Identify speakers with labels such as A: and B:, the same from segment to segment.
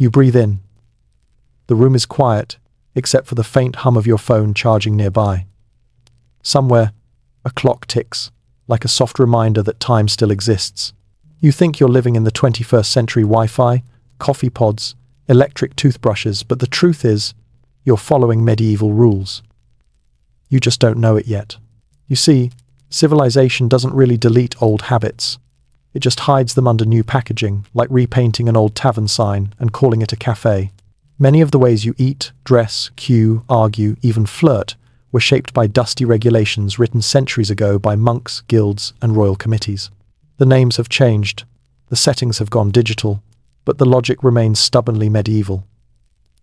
A: You breathe in. The room is quiet, except for the faint hum of your phone charging nearby. Somewhere, a clock ticks, like a soft reminder that time still exists. You think you're living in the 21st century Wi-Fi, coffee pods, electric toothbrushes, but the truth is, you're following medieval rules. You just don't know it yet. You see, civilization doesn't really delete old habits. It just hides them under new packaging, like repainting an old tavern sign and calling it a cafe. Many of the ways you eat, dress, queue, argue, even flirt were shaped by dusty regulations written centuries ago by monks, guilds, and royal committees. The names have changed, the settings have gone digital, but the logic remains stubbornly medieval.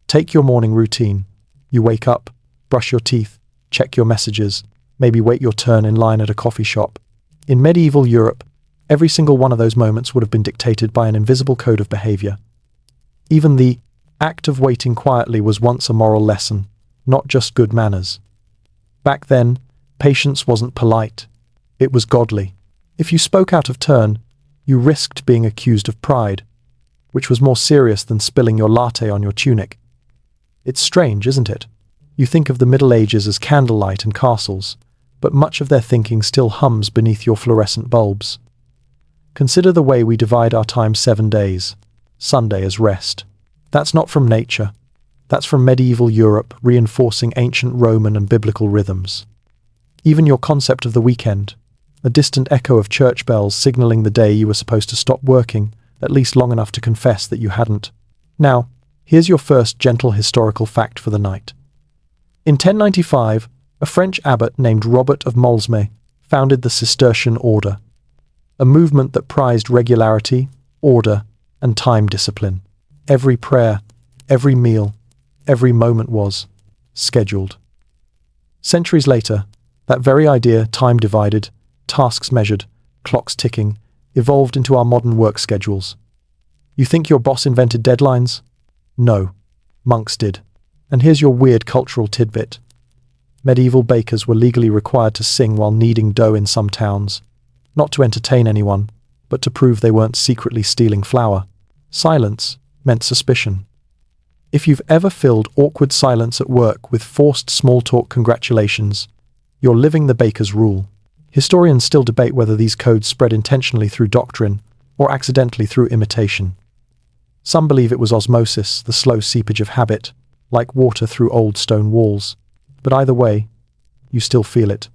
A: Take your morning routine. You wake up, brush your teeth, check your messages, maybe wait your turn in line at a coffee shop. In medieval Europe, every single one of those moments would have been dictated by an invisible code of behavior. Even the act of waiting quietly was once a moral lesson, not just good manners. Back then, patience wasn't polite, it was godly. If you spoke out of turn, you risked being accused of pride, which was more serious than spilling your latte on your tunic. It's strange, isn't it? You think of the Middle Ages as candlelight and castles, but much of their thinking still hums beneath your fluorescent bulbs. Consider the way we divide our time 7 days. Sunday as rest. That's not from nature. That's from medieval Europe, reinforcing ancient Roman and biblical rhythms. Even your concept of the weekend, a distant echo of church bells signaling the day you were supposed to stop working, at least long enough to confess that you hadn't. Now, here's your first gentle historical fact for the night. In 1095, a French abbot named Robert of Molesme founded the Cistercian order, a movement that prized regularity, order, and time discipline. Every prayer, every meal, every moment was scheduled. Centuries later, that very idea, time divided, tasks measured, clocks ticking, evolved into our modern work schedules. You think your boss invented deadlines? No, monks did. And here's your weird cultural tidbit. Medieval bakers were legally required to sing while kneading dough in some towns, not to entertain anyone, but to prove they weren't secretly stealing flour. Silence meant suspicion. If you've ever filled awkward silence at work with forced small talk congratulations, you're living the baker's rule. Historians still debate whether these codes spread intentionally through doctrine or accidentally through imitation. Some believe it was osmosis, the slow seepage of habit, like water through old stone walls. But either way, you still feel it.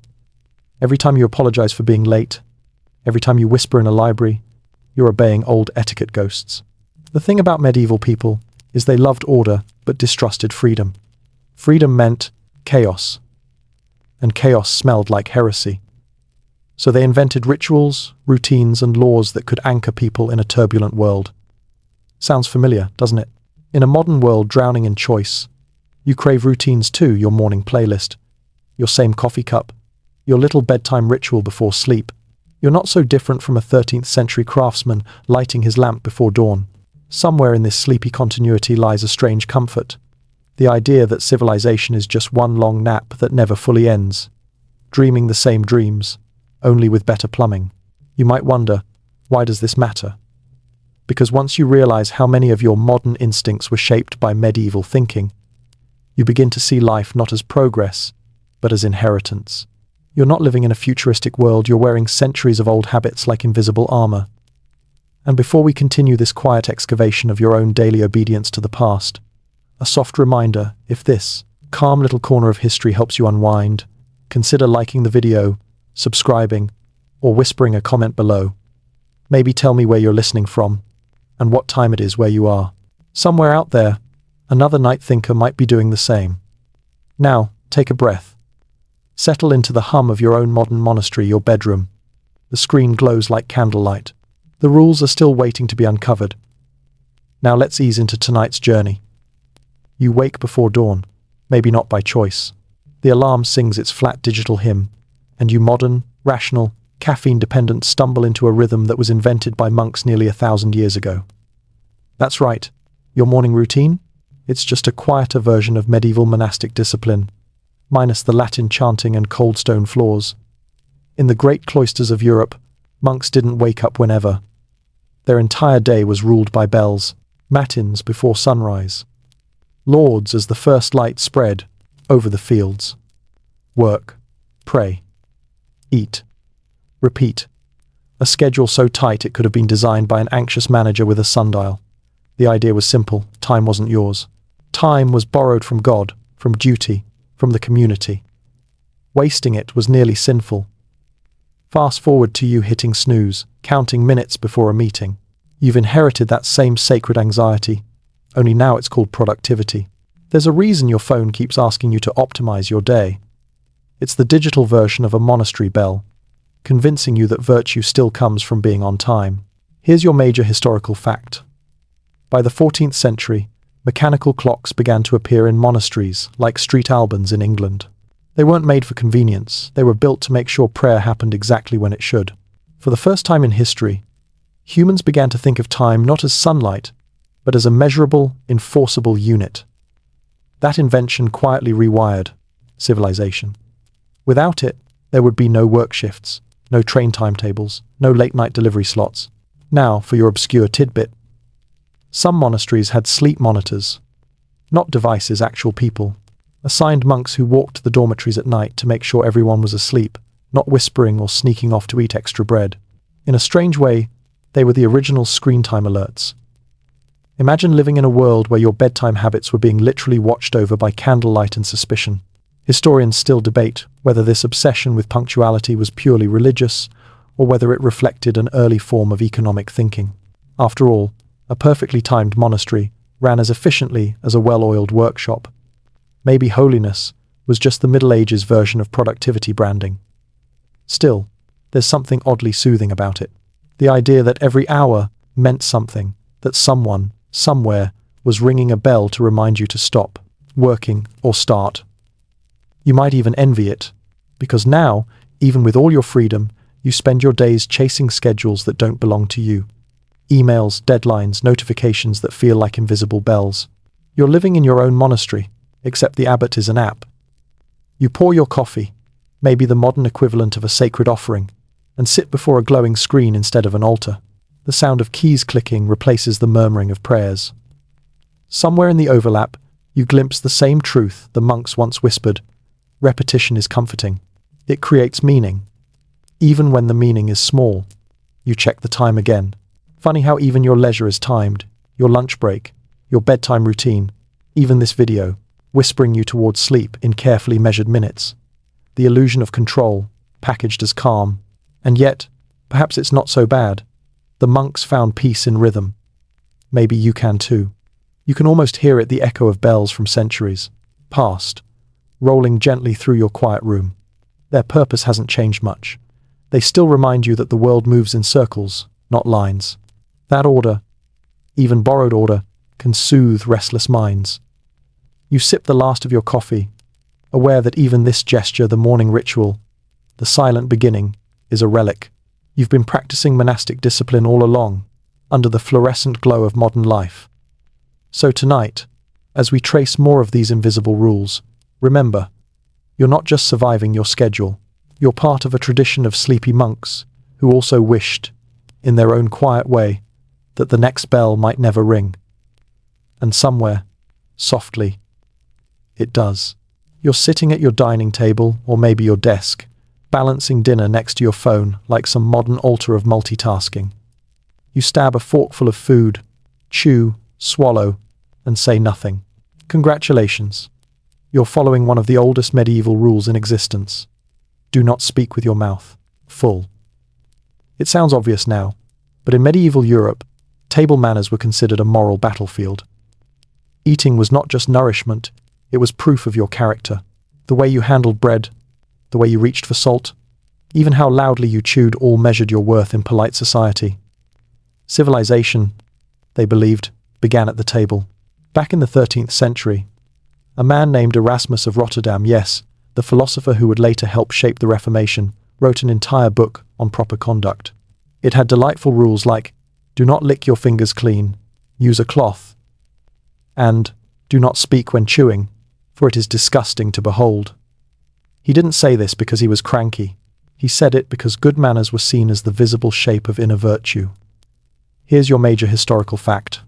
A: Every time you apologize for being late, every time you whisper in a library, you're obeying old etiquette ghosts. The thing about medieval people is they loved order but distrusted freedom. Freedom meant chaos, and chaos smelled like heresy. So they invented rituals, routines, and laws that could anchor people in a turbulent world. Sounds familiar, doesn't it? In a modern world drowning in choice, you crave routines too, your morning playlist, your same coffee cup, your little bedtime ritual before sleep. You're not so different from a 13th century craftsman lighting his lamp before dawn. Somewhere in this sleepy continuity lies a strange comfort. The idea that civilization is just one long nap that never fully ends. Dreaming the same dreams, only with better plumbing. You might wonder, why does this matter? Because once you realize how many of your modern instincts were shaped by medieval thinking, you begin to see life not as progress, but as inheritance. You're not living in a futuristic world, you're wearing centuries of old habits like invisible armor. And before we continue this quiet excavation of your own daily obedience to the past, a soft reminder, if this calm little corner of history helps you unwind, consider liking the video, subscribing, or whispering a comment below. Maybe tell me where you're listening from, and what time it is where you are. Somewhere out there, another night thinker might be doing the same. Now, take a breath. Settle into the hum of your own modern monastery, your bedroom. The screen glows like candlelight. The rules are still waiting to be uncovered. Now let's ease into tonight's journey. You wake before dawn, maybe not by choice. The alarm sings its flat digital hymn, and you modern, rational, caffeine-dependent stumble into a rhythm that was invented by monks nearly 1,000 years ago. That's right, your morning routine? It's just a quieter version of medieval monastic discipline, minus the Latin chanting and cold stone floors. In the great cloisters of Europe, monks didn't wake up whenever. Their entire day was ruled by bells, matins before sunrise, lauds as the first light spread over the fields. Work, pray, eat, repeat. A schedule so tight it could have been designed by an anxious manager with a sundial. The idea was simple: time wasn't yours. Time was borrowed from God, from duty, from the community. Wasting it was nearly sinful. Fast forward to you hitting snooze, counting minutes before a meeting. You've inherited that same sacred anxiety, only now it's called productivity. There's a reason your phone keeps asking you to optimize your day. It's the digital version of a monastery bell, convincing you that virtue still comes from being on time. Here's your major historical fact. By the 14th century, mechanical clocks began to appear in monasteries, like street albans in England. They weren't made for convenience, they were built to make sure prayer happened exactly when it should. For the first time in history, humans began to think of time not as sunlight, but as a measurable, enforceable unit. That invention quietly rewired civilization. Without it, there would be no work shifts, no train timetables, no late-night delivery slots. Now, for your obscure tidbit. Some monasteries had sleep monitors, not devices, actual people, assigned monks who walked the dormitories at night to make sure everyone was asleep, not whispering or sneaking off to eat extra bread. In a strange way, they were the original screen time alerts. Imagine living in a world where your bedtime habits were being literally watched over by candlelight and suspicion. Historians still debate whether this obsession with punctuality was purely religious or whether it reflected an early form of economic thinking. After all, a perfectly timed monastery ran as efficiently as a well-oiled workshop. Maybe holiness was just the Middle Ages version of productivity branding. Still, there's something oddly soothing about it. The idea that every hour meant something, that someone, somewhere, was ringing a bell to remind you to stop working or start. You might even envy it, because now, even with all your freedom, you spend your days chasing schedules that don't belong to you. Emails, deadlines, notifications that feel like invisible bells. You're living in your own monastery, except the abbot is an app. You pour your coffee, maybe the modern equivalent of a sacred offering, and sit before a glowing screen instead of an altar. The sound of keys clicking replaces the murmuring of prayers. Somewhere in the overlap, you glimpse the same truth the monks once whispered: repetition is comforting. It creates meaning. Even when the meaning is small, you check the time again. Funny how even your leisure is timed, your lunch break, your bedtime routine, even this video, whispering you towards sleep in carefully measured minutes. The illusion of control, packaged as calm. And yet, perhaps it's not so bad. The monks found peace in rhythm. Maybe you can too. You can almost hear it, the echo of bells from centuries past, rolling gently through your quiet room. Their purpose hasn't changed much. They still remind you that the world moves in circles, not lines. That order, even borrowed order, can soothe restless minds. You sip the last of your coffee, aware that even this gesture, the morning ritual, the silent beginning, is a relic. You've been practicing monastic discipline all along, under the fluorescent glow of modern life. So tonight, as we trace more of these invisible rules, remember, you're not just surviving your schedule, you're part of a tradition of sleepy monks who also wished, in their own quiet way, that the next bell might never ring. And somewhere, softly, it does. You're sitting at your dining table, or maybe your desk, balancing dinner next to your phone like some modern altar of multitasking. You stab a forkful of food, chew, swallow, and say nothing. Congratulations. You're following one of the oldest medieval rules in existence. Do not speak with your mouth full. It sounds obvious now, but in medieval Europe, table manners were considered a moral battlefield. Eating was not just nourishment, it was proof of your character. The way you handled bread, the way you reached for salt, even how loudly you chewed all measured your worth in polite society. Civilization, they believed, began at the table. Back in the 13th century, a man named Erasmus of Rotterdam, yes, the philosopher who would later help shape the Reformation, wrote an entire book on proper conduct. It had delightful rules like, do not lick your fingers clean, use a cloth, and do not speak when chewing, for it is disgusting to behold. He didn't say this because he was cranky. He said it because good manners were seen as the visible shape of inner virtue. Here's your major historical fact.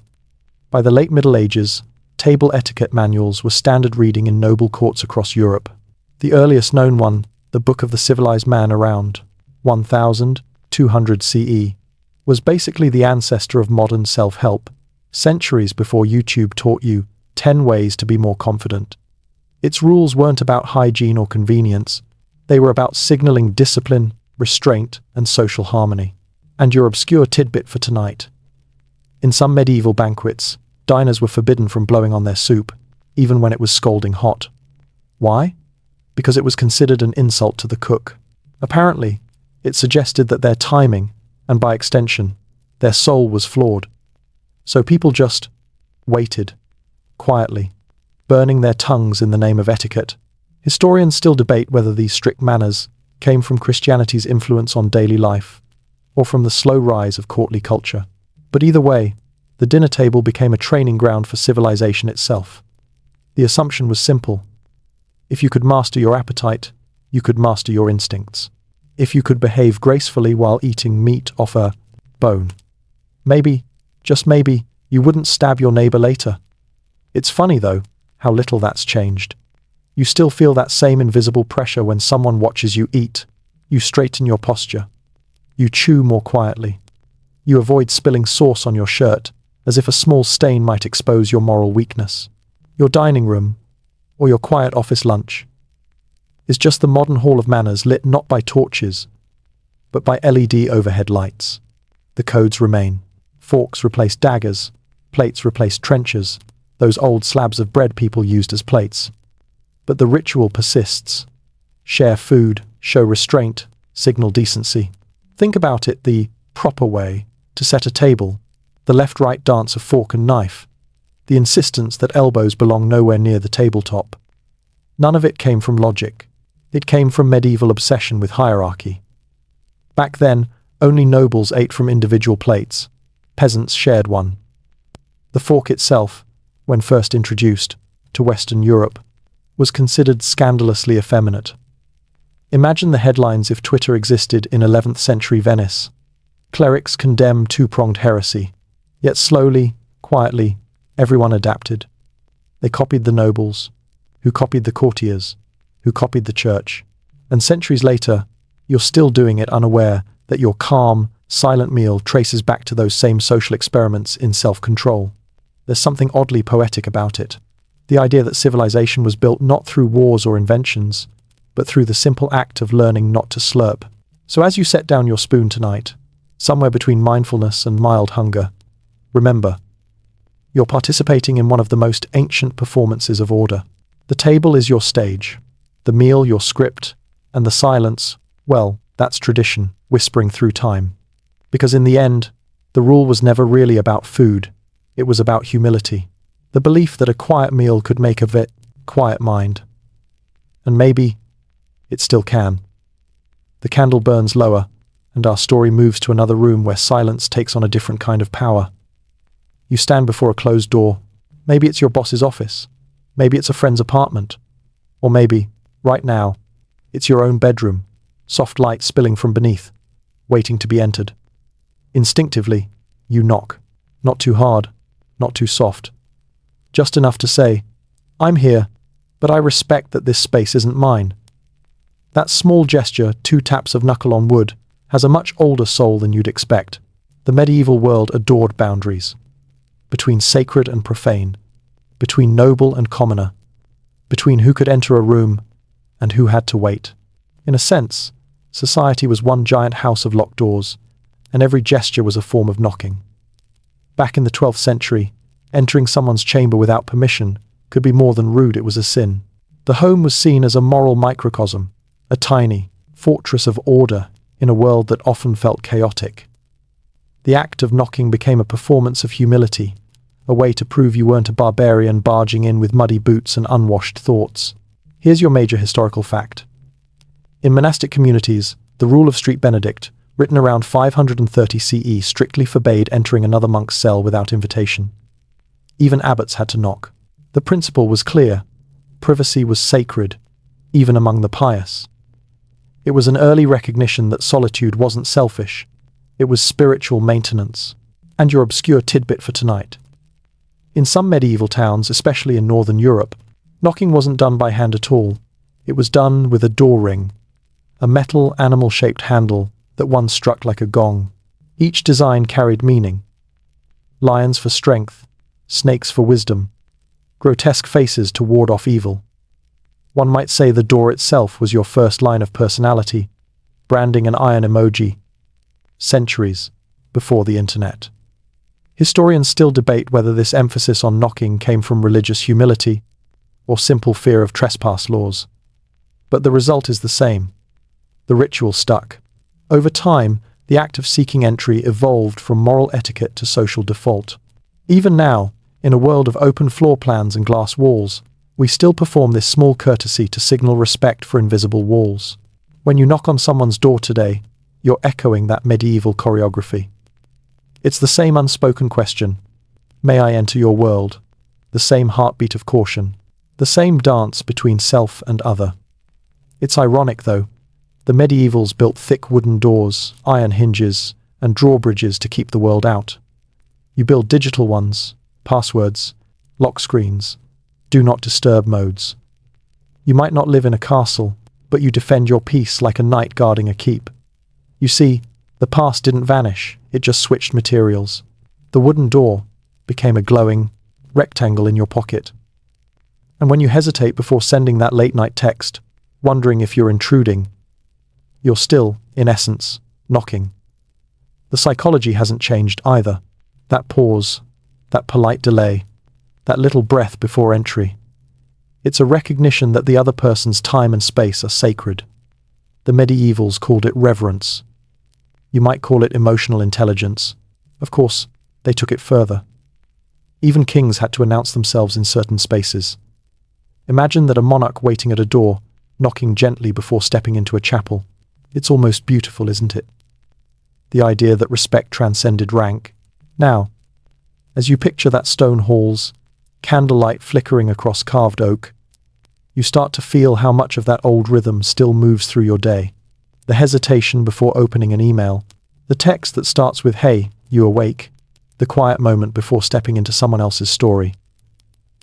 A: By the late Middle Ages, table etiquette manuals were standard reading in noble courts across Europe. The earliest known one, the Book of the Civilized Man around 1200 CE, was basically the ancestor of modern self-help, centuries before YouTube taught you 10 ways to be more confident. Its rules weren't about hygiene or convenience, they were about signaling discipline, restraint, and social harmony. And your obscure tidbit for tonight. In some medieval banquets, diners were forbidden from blowing on their soup, even when it was scalding hot. Why? Because it was considered an insult to the cook. Apparently, it suggested that their timing, and by extension, their soul was flawed. So people just waited, quietly, burning their tongues in the name of etiquette. Historians still debate whether these strict manners came from Christianity's influence on daily life, or from the slow rise of courtly culture. But either way, the dinner table became a training ground for civilization itself. The assumption was simple. If you could master your appetite, you could master your instincts. If you could behave gracefully while eating meat off a bone, maybe, just maybe, you wouldn't stab your neighbor later. It's funny, though, how little that's changed. You still feel that same invisible pressure when someone watches you eat. You straighten your posture. You chew more quietly. You avoid spilling sauce on your shirt, as if a small stain might expose your moral weakness. Your dining room, or your quiet office lunch, is just the modern hall of manners lit not by torches, but by LED overhead lights. The codes remain. Forks replace daggers, plates replace trenchers, those old slabs of bread people used as plates. But the ritual persists. Share food, show restraint, signal decency. Think about it the proper way to set a table, the left-right dance of fork and knife, the insistence that elbows belong nowhere near the tabletop. None of it came from logic. It came from medieval obsession with hierarchy. Back then, only nobles ate from individual plates. Peasants shared one. The fork itself, when first introduced to Western Europe, was considered scandalously effeminate. Imagine the headlines if Twitter existed in 11th century Venice. Clerics condemn two-pronged heresy, yet slowly, quietly, everyone adapted. They copied the nobles, who copied the courtiers, who copied the church. And centuries later, you're still doing it unaware that your calm, silent meal traces back to those same social experiments in self-control. There's something oddly poetic about it. The idea that civilization was built not through wars or inventions, but through the simple act of learning not to slurp. So as you set down your spoon tonight, somewhere between mindfulness and mild hunger, remember, you're participating in one of the most ancient performances of order. The table is your stage, the meal your script, and the silence, well, that's tradition, whispering through time. Because in the end, the rule was never really about food, it was about humility. The belief that a quiet meal could make a quiet mind. And maybe it still can. The candle burns lower, and our story moves to another room where silence takes on a different kind of power. You stand before a closed door. Maybe it's your boss's office. Maybe it's a friend's apartment. Or maybe, right now, it's your own bedroom, soft light spilling from beneath, waiting to be entered. Instinctively, you knock. Not too hard, not too soft. Just enough to say, I'm here, but I respect that this space isn't mine. That small gesture, 2 taps of knuckle on wood, has a much older soul than you'd expect. The medieval world adored boundaries. Between sacred and profane. Between noble and commoner. Between who could enter a room and who had to wait. In a sense, society was one giant house of locked doors, and every gesture was a form of knocking. Back in the 12th century, entering someone's chamber without permission could be more than rude, it was a sin. The home was seen as a moral microcosm, a tiny fortress of order in a world that often felt chaotic. The act of knocking became a performance of humility, a way to prove you weren't a barbarian barging in with muddy boots and unwashed thoughts. Here's your major historical fact. In monastic communities, the rule of St. Benedict, written around 530 CE, strictly forbade entering another monk's cell without invitation. Even abbots had to knock. The principle was clear. Privacy was sacred, even among the pious. It was an early recognition that solitude wasn't selfish. It was spiritual maintenance. And your obscure tidbit for tonight. In some medieval towns, especially in Northern Europe, knocking wasn't done by hand at all. It was done with a door ring, a metal animal-shaped handle that one struck like a gong. Each design carried meaning. Lions for strength, snakes for wisdom, grotesque faces to ward off evil. One might say the door itself was your first line of personality, branding an iron emoji, centuries before the internet. Historians still debate whether this emphasis on knocking came from religious humility or simple fear of trespass laws. But the result is the same. The ritual stuck. Over time, the act of seeking entry evolved from moral etiquette to social default. Even now, in a world of open floor plans and glass walls, we still perform this small courtesy to signal respect for invisible walls. When you knock on someone's door today, you're echoing that medieval choreography. It's the same unspoken question, may I enter your world? The same heartbeat of caution, the same dance between self and other. It's ironic, though. The medievals built thick wooden doors, iron hinges, and drawbridges to keep the world out. You build digital ones, passwords, lock screens, do not disturb modes. You might not live in a castle, but you defend your peace like a knight guarding a keep. You see, the past didn't vanish, it just switched materials. The wooden door became a glowing rectangle in your pocket. And when you hesitate before sending that late-night text, wondering if you're intruding, you're still, in essence, knocking. The psychology hasn't changed either. That pause, that polite delay, that little breath before entry. It's a recognition that the other person's time and space are sacred. The medievals called it reverence. You might call it emotional intelligence. Of course, they took it further. Even kings had to announce themselves in certain spaces. Imagine that a monarch waiting at a door, knocking gently before stepping into a chapel. It's almost beautiful, isn't it? The idea that respect transcended rank. Now, as you picture that stone halls, candlelight flickering across carved oak, you start to feel how much of that old rhythm still moves through your day. The hesitation before opening an email, the text that starts with, "Hey, you awake?" The quiet moment before stepping into someone else's story.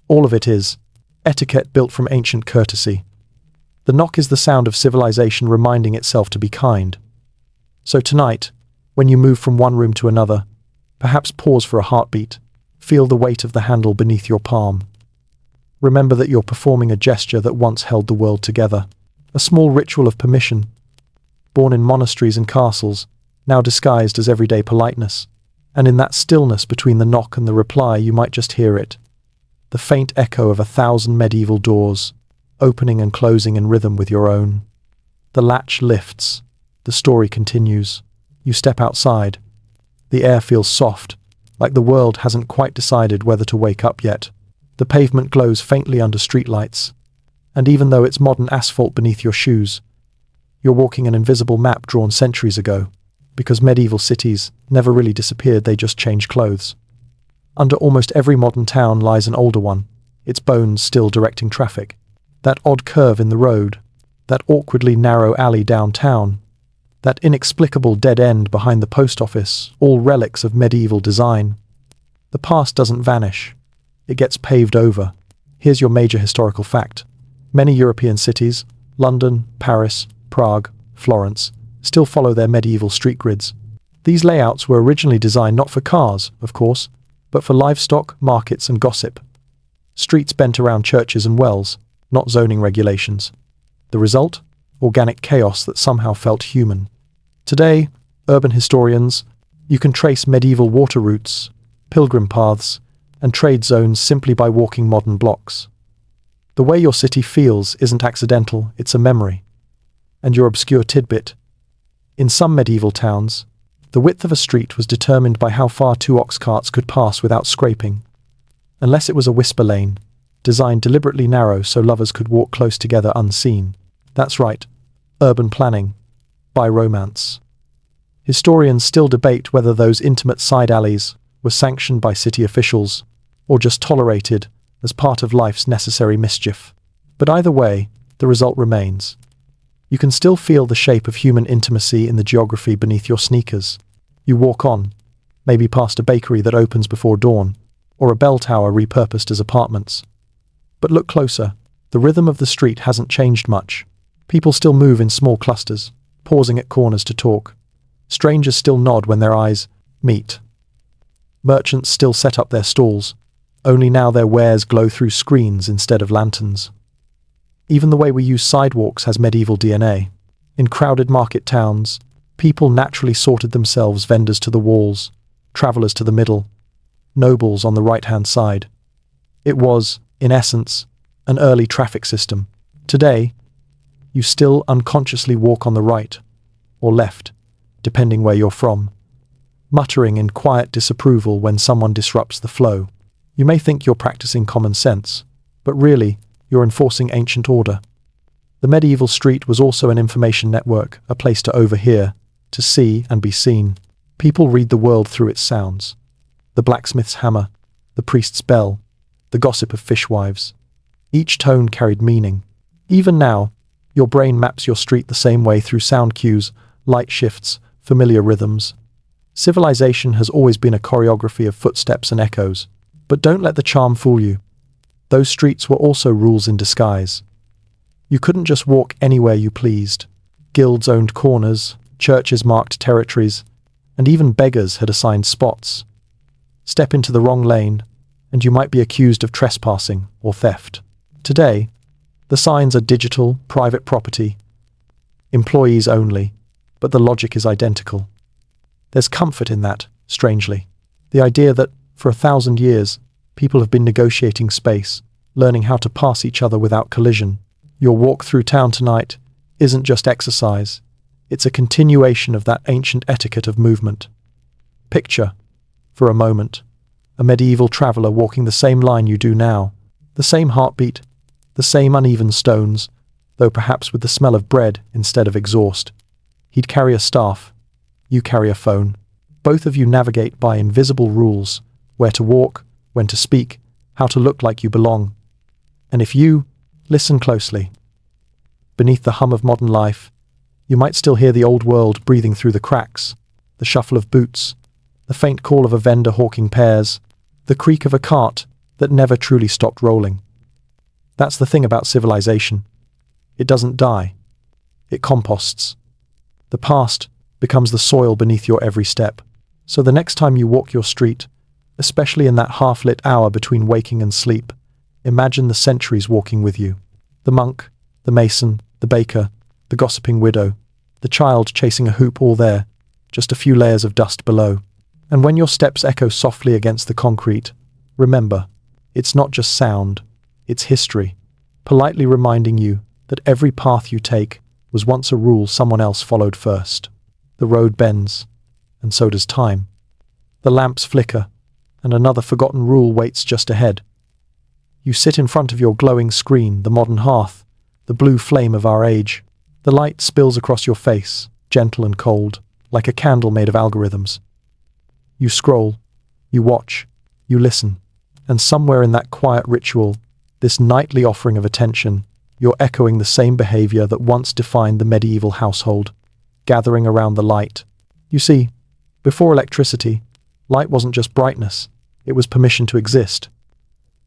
A: All of it is etiquette built from ancient courtesy. The knock is the sound of civilization reminding itself to be kind. So tonight, when you move from one room to another, perhaps pause for a heartbeat. Feel the weight of the handle beneath your palm. Remember that you're performing a gesture that once held the world together. A small ritual of permission, born in monasteries and castles, now disguised as everyday politeness. And in that stillness between the knock and the reply, you might just hear it. The faint echo of 1,000 medieval doors, opening and closing in rhythm with your own. The latch lifts. The story continues. You step outside. The air feels soft, like the world hasn't quite decided whether to wake up yet. The pavement glows faintly under streetlights, and even though it's modern asphalt beneath your shoes, you're walking an invisible map drawn centuries ago, because medieval cities never really disappeared, they just changed clothes. Under almost every modern town lies an older one, its bones still directing traffic. That odd curve in the road, that awkwardly narrow alley downtown, that inexplicable dead end behind the post office, all relics of medieval design. The past doesn't vanish. It gets paved over. Here's your major historical fact. Many European cities, London, Paris, Prague, Florence, still follow their medieval street grids. These layouts were originally designed not for cars, of course, but for livestock, markets, and gossip. Streets bent around churches and wells, not zoning regulations. The result? Organic chaos that somehow felt human. Today, urban historians, you can trace medieval water routes, pilgrim paths, and trade zones simply by walking modern blocks. The way your city feels isn't accidental, it's a memory. And your obscure tidbit. In some medieval towns, the width of a street was determined by how far 2 ox carts could pass without scraping. Unless it was a whisper lane, designed deliberately narrow so lovers could walk close together unseen. That's right, urban planning, by romance. Historians still debate whether those intimate side alleys were sanctioned by city officials or just tolerated as part of life's necessary mischief. But either way, the result remains. You can still feel the shape of human intimacy in the geography beneath your sneakers. You walk on, maybe past a bakery that opens before dawn, or a bell tower repurposed as apartments. But look closer. The rhythm of the street hasn't changed much. People still move in small clusters, pausing at corners to talk. Strangers still nod when their eyes meet. Merchants still set up their stalls, only now their wares glow through screens instead of lanterns. Even the way we use sidewalks has medieval DNA. In crowded market towns, people naturally sorted themselves, vendors to the walls, travelers to the middle, nobles on the right-hand side. It was, in essence, an early traffic system. Today, you still unconsciously walk on the right or left, depending where you're from, muttering in quiet disapproval when someone disrupts the flow. You may think you're practicing common sense, but really, you're enforcing ancient order. The medieval street was also an information network, a place to overhear, to see and be seen. People read the world through its sounds. The blacksmith's hammer, the priest's bell, the gossip of fishwives. Each tone carried meaning. Even now, your brain maps your street the same way through sound cues, light shifts, familiar rhythms. Civilization has always been a choreography of footsteps and echoes. But don't let the charm fool you. Those streets were also rules in disguise. You couldn't just walk anywhere you pleased. Guilds owned corners, churches marked territories, and even beggars had assigned spots. Step into the wrong lane, and you might be accused of trespassing or theft. Today, the signs are digital, private property, employees only, but the logic is identical. There's comfort in that, strangely. The idea that, for 1,000 years, people have been negotiating space, learning how to pass each other without collision. Your walk through town tonight isn't just exercise. It's a continuation of that ancient etiquette of movement. Picture, for a moment, a medieval traveler walking the same line you do now, the same heartbeat, the same uneven stones, though perhaps with the smell of bread instead of exhaust. He'd carry a staff, you carry a phone. Both of you navigate by invisible rules, where to walk, when to speak, how to look like you belong. And if you listen closely, beneath the hum of modern life, you might still hear the old world breathing through the cracks, the shuffle of boots, the faint call of a vendor hawking pears, the creak of a cart that never truly stopped rolling. That's the thing about civilization. It doesn't die. It composts. The past becomes the soil beneath your every step. So the next time you walk your street, especially in that half-lit hour between waking and sleep, imagine the centuries walking with you. The monk, the mason, the baker, the gossiping widow, the child chasing a hoop, all there, just a few layers of dust below. And when your steps echo softly against the concrete, remember, it's not just sound, it's history, politely reminding you that every path you take was once a rule someone else followed first. The road bends, and so does time. The lamps flicker, and another forgotten rule waits just ahead. You sit in front of your glowing screen, the modern hearth, the blue flame of our age. The light spills across your face, gentle and cold, like a candle made of algorithms. You scroll, you watch, you listen, and somewhere in that quiet ritual, this nightly offering of attention, you're echoing the same behavior that once defined the medieval household, gathering around the light. You see, before electricity, light wasn't just brightness, it was permission to exist.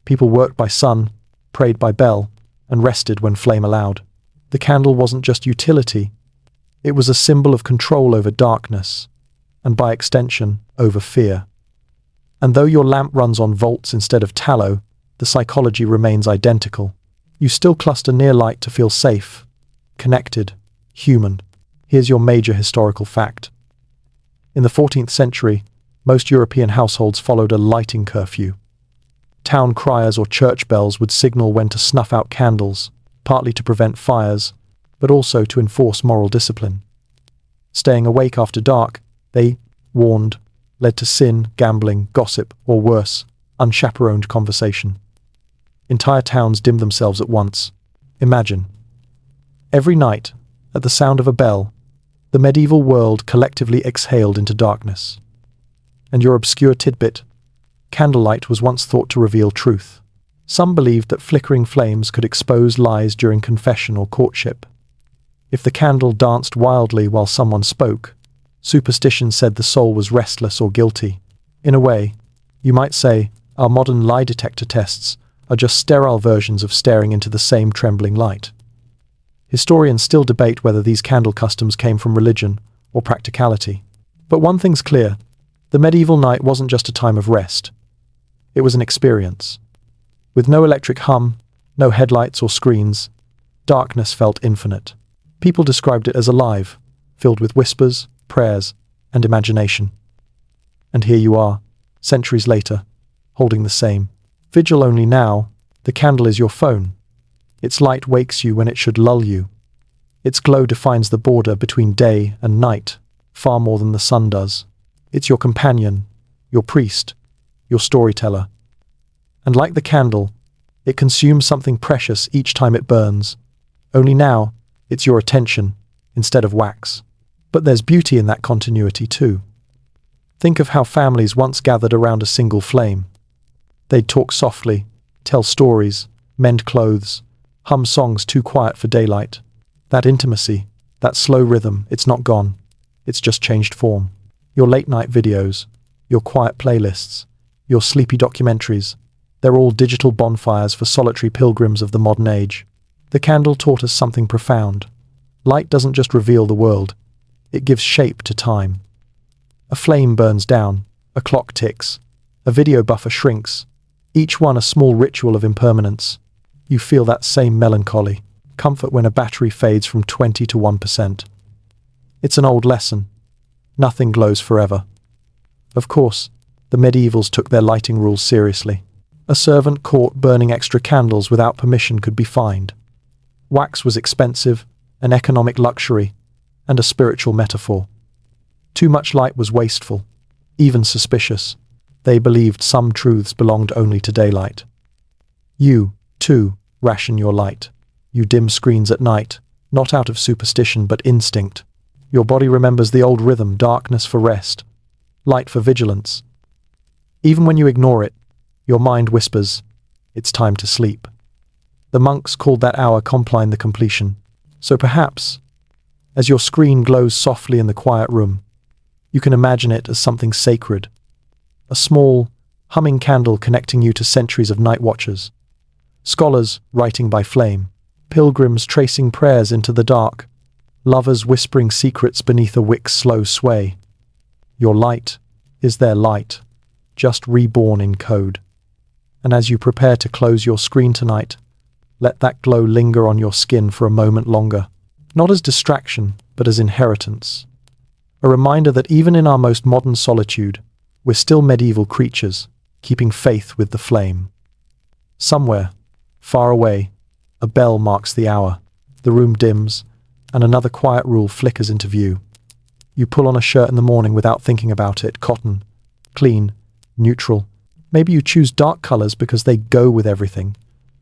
A: People worked by sun, prayed by bell, and rested when flame allowed. The candle wasn't just utility, it was a symbol of control over darkness, and by extension, over fear. And though your lamp runs on volts instead of tallow, the psychology remains identical. You still cluster near light to feel safe, connected, human. Here's your major historical fact. In the 14th century, most European households followed a lighting curfew. Town criers or church bells would signal when to snuff out candles, partly to prevent fires, but also to enforce moral discipline. Staying awake after dark, they warned, led to sin, gambling, gossip, or worse, unchaperoned conversation. Entire towns dimmed themselves at once. Imagine. Every night, at the sound of a bell, the medieval world collectively exhaled into darkness. And your obscure tidbit, candlelight was once thought to reveal truth. Some believed that flickering flames could expose lies during confession or courtship. If the candle danced wildly while someone spoke, superstition said the soul was restless or guilty. In a way, you might say, Our modern lie detector tests are just sterile versions of staring into the same trembling light. Historians still debate whether these candle customs came from religion or practicality. But one thing's clear, the medieval night wasn't just a time of rest. It was an experience. With no electric hum, no headlights or screens, darkness felt infinite. People described it as alive, filled with whispers, prayers, and imagination. And here you are, centuries later, holding the same vigil, only now, the candle is your phone. Its light wakes you when it should lull you. Its glow defines the border between day and night, far more than the sun does. It's your companion, your priest, your storyteller. And like the candle, it consumes something precious each time it burns. Only now, it's your attention, instead of wax. But there's beauty in that continuity too. Think of how families once gathered around a single flame. They'd talk softly, tell stories, mend clothes, hum songs too quiet for daylight. That intimacy, that slow rhythm, it's not gone. It's just changed form. Your late-night videos, your quiet playlists, your sleepy documentaries, they're all digital bonfires for solitary pilgrims of the modern age. The candle taught us something profound. Light doesn't just reveal the world, it gives shape to time. A flame burns down, a clock ticks, a video buffer shrinks, each one a small ritual of impermanence. You feel that same melancholy, comfort when a battery fades from 20 to 1%. It's an old lesson. Nothing glows forever. Of course, the medievals took their lighting rules seriously. A servant caught burning extra candles without permission could be fined. Wax was expensive, an economic luxury, and a spiritual metaphor. Too much light was wasteful, even suspicious. They believed some truths belonged only to daylight. You, too, ration your light. You dim screens at night, not out of superstition but instinct. Your body remembers the old rhythm, darkness for rest, light for vigilance. Even when you ignore it, your mind whispers, it's time to sleep. The monks called that hour compline the completion. So perhaps, as your screen glows softly in the quiet room, you can imagine it as something sacred. A small, humming candle connecting you to centuries of night watchers. Scholars writing by flame. Pilgrims tracing prayers into the dark. Lovers whispering secrets beneath a wick's slow sway. Your light is their light, just reborn in code. And as you prepare to close your screen tonight, let that glow linger on your skin for a moment longer. Not as distraction, but as inheritance. A reminder that even in our most modern solitude, we're still medieval creatures, keeping faith with the flame. Somewhere, far away, a bell marks the hour. The room dims, and another quiet rule flickers into view. You pull on a shirt in the morning without thinking about it. Cotton, clean, neutral. Maybe you choose dark colors because they go with everything,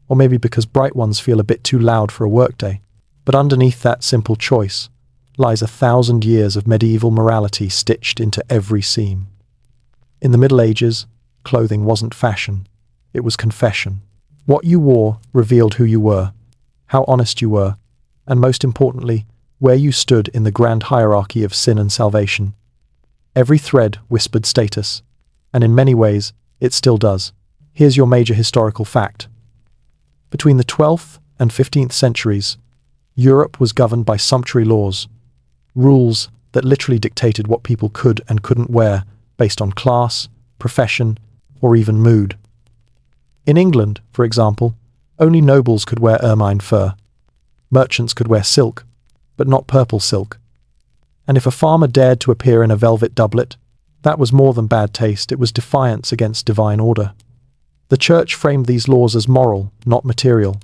A: or maybe because bright ones feel a bit too loud for a workday. But underneath that simple choice lies 1,000 years of medieval morality stitched into every seam. In the Middle Ages, clothing wasn't fashion, it was confession. What you wore revealed who you were, how honest you were, and most importantly, where you stood in the grand hierarchy of sin and salvation. Every thread whispered status, and in many ways, it still does. Here's your major historical fact. Between the 12th and 15th centuries, Europe was governed by sumptuary laws, rules that literally dictated what people could and couldn't wear based on class, profession, or even mood. In England, for example, only nobles could wear ermine fur. Merchants could wear silk, but not purple silk. And if a farmer dared to appear in a velvet doublet, that was more than bad taste, it was defiance against divine order. The church framed these laws as moral, not material.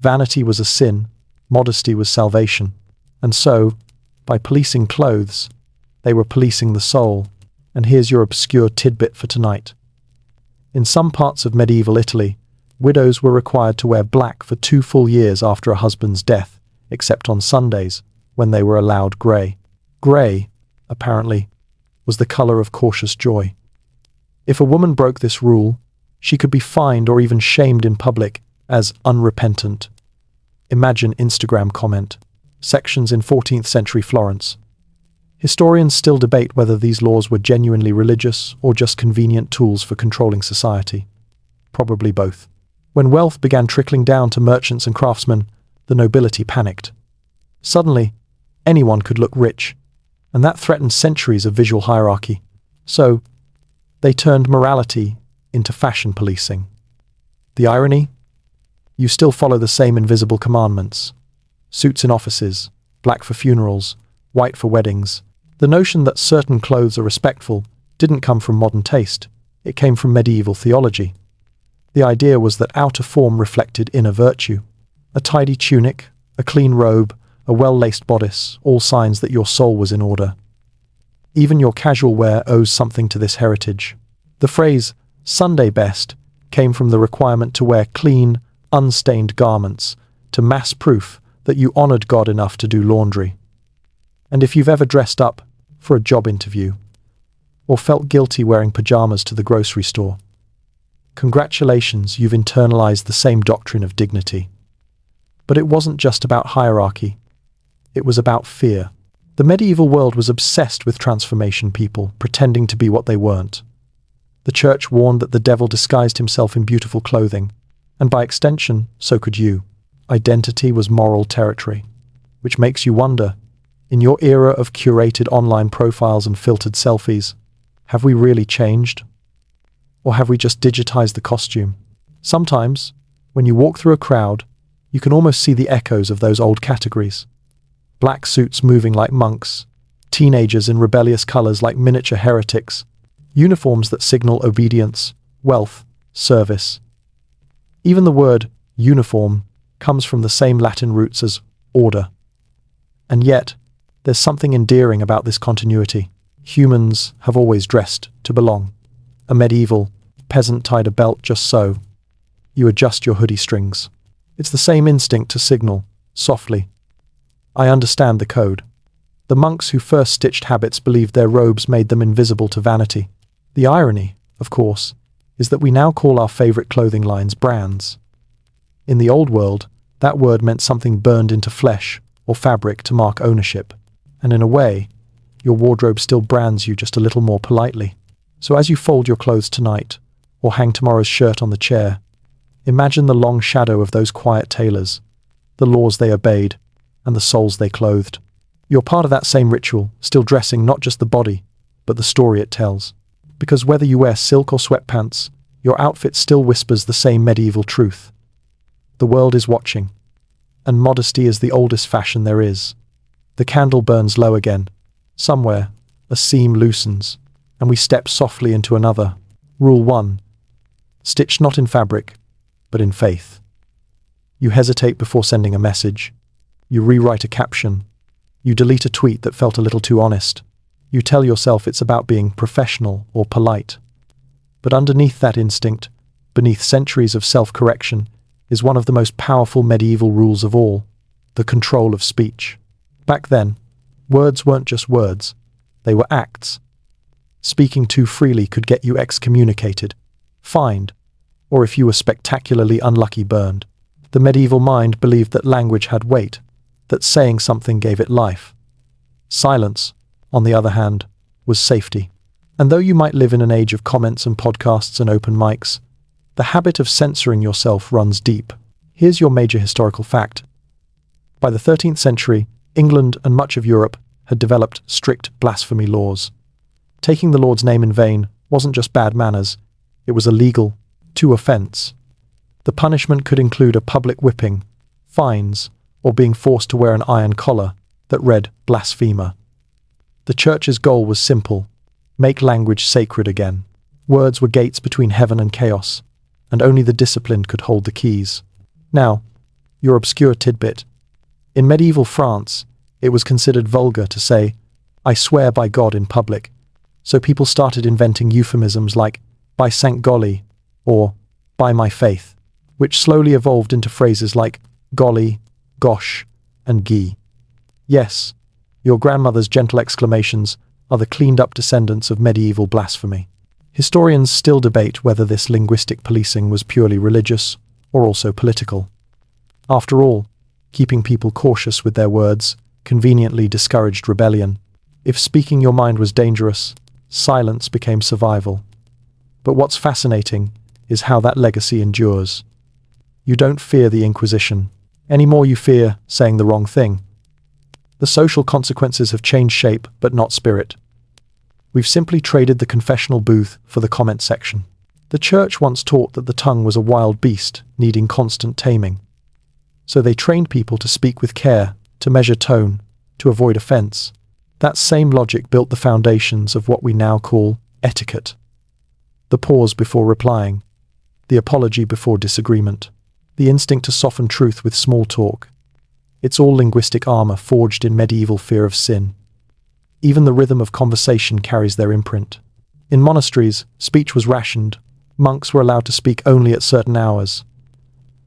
A: Vanity was a sin, modesty was salvation. And so, by policing clothes, they were policing the soul. And here's your obscure tidbit for tonight. In some parts of medieval Italy, widows were required to wear black for 2 full years after a husband's death, except on Sundays, when they were allowed grey. Grey, apparently, was the colour of cautious joy. If a woman broke this rule, she could be fined or even shamed in public as unrepentant. Imagine Instagram comment sections in 14th century Florence. Historians still debate whether these laws were genuinely religious or just convenient tools for controlling society. Probably both. When wealth began trickling down to merchants and craftsmen, the nobility panicked. Suddenly, anyone could look rich, and that threatened centuries of visual hierarchy. So, they turned morality into fashion policing. The irony? You still follow the same invisible commandments. Suits in offices, black for funerals, white for weddings. The notion that certain clothes are respectful didn't come from modern taste. It came from medieval theology. The idea was that outer form reflected inner virtue. A tidy tunic, a clean robe, a well-laced bodice, all signs that your soul was in order. Even your casual wear owes something to this heritage. The phrase, Sunday best, came from the requirement to wear clean, unstained garments, to mass proof that you honored God enough to do laundry. And if you've ever dressed up for a job interview, or felt guilty wearing pajamas to the grocery store, congratulations, you've internalized the same doctrine of dignity. But it wasn't just about hierarchy. It was about fear. The medieval world was obsessed with transformation people, pretending to be what they weren't. The church warned that the devil disguised himself in beautiful clothing, and by extension, so could you. Identity was moral territory, which makes you wonder, in your era of curated online profiles and filtered selfies, have we really changed? Or have we just digitized the costume? Sometimes, when you walk through a crowd, you can almost see the echoes of those old categories. Black suits moving like monks, teenagers in rebellious colors like miniature heretics, uniforms that signal obedience, wealth, service. Even the word uniform comes from the same Latin roots as order. And yet, there's something endearing about this continuity. Humans have always dressed to belong. A medieval peasant tied a belt just so. You adjust your hoodie strings. It's the same instinct to signal, softly. I understand the code. The monks who first stitched habits believed their robes made them invisible to vanity. The irony, of course, is that we now call our favorite clothing lines brands. In the old world, that word meant something burned into flesh or fabric to mark ownership. And in a way, your wardrobe still brands you just a little more politely. So as you fold your clothes tonight, or hang tomorrow's shirt on the chair, imagine the long shadow of those quiet tailors, the laws they obeyed, and the souls they clothed. You're part of that same ritual, still dressing not just the body, but the story it tells. Because whether you wear silk or sweatpants, your outfit still whispers the same medieval truth. The world is watching, and modesty is the oldest fashion there is. The candle burns low again. Somewhere, a seam loosens, and we step softly into another. Rule 1. Stitch not in fabric, but in faith. You hesitate before sending a message. You rewrite a caption. You delete a tweet that felt a little too honest. You tell yourself it's about being professional or polite. But underneath that instinct, beneath centuries of self-correction, is one of the most powerful medieval rules of all, the control of speech. Back then, words weren't just words, they were acts. Speaking too freely could get you excommunicated, fined, or if you were spectacularly unlucky, burned. The medieval mind believed that language had weight, that saying something gave it life. Silence, on the other hand, was safety. And though you might live in an age of comments and podcasts and open mics, the habit of censoring yourself runs deep. Here's your major historical fact. By the 13th century, England and much of Europe had developed strict blasphemy laws. Taking the Lord's name in vain wasn't just bad manners, it was illegal, to offense. The punishment could include a public whipping, fines, or being forced to wear an iron collar that read blasphemer. The church's goal was simple: make language sacred again. Words were gates between heaven and chaos, and only the disciplined could hold the keys. Now, your obscure tidbit. In medieval France, it was considered vulgar to say, "I swear by God" in public, so people started inventing euphemisms like "by Saint Golly" or "by my faith," which slowly evolved into phrases like golly, gosh, and gee. Yes, your grandmother's gentle exclamations are the cleaned-up descendants of medieval blasphemy. Historians still debate whether this linguistic policing was purely religious or also political. After all, keeping people cautious with their words conveniently discouraged rebellion. If speaking your mind was dangerous, silence became survival. But what's fascinating is how that legacy endures. You don't fear the Inquisition. Anymore you fear saying the wrong thing. The social consequences have changed shape, but not spirit. We've simply traded the confessional booth for the comment section. The church once taught that the tongue was a wild beast, needing constant taming. So they trained people to speak with care, to measure tone, to avoid offense. That same logic built the foundations of what we now call etiquette. The pause before replying, the apology before disagreement, the instinct to soften truth with small talk. It's all linguistic armor forged in medieval fear of sin. Even the rhythm of conversation carries their imprint. In monasteries, speech was rationed. Monks were allowed to speak only at certain hours.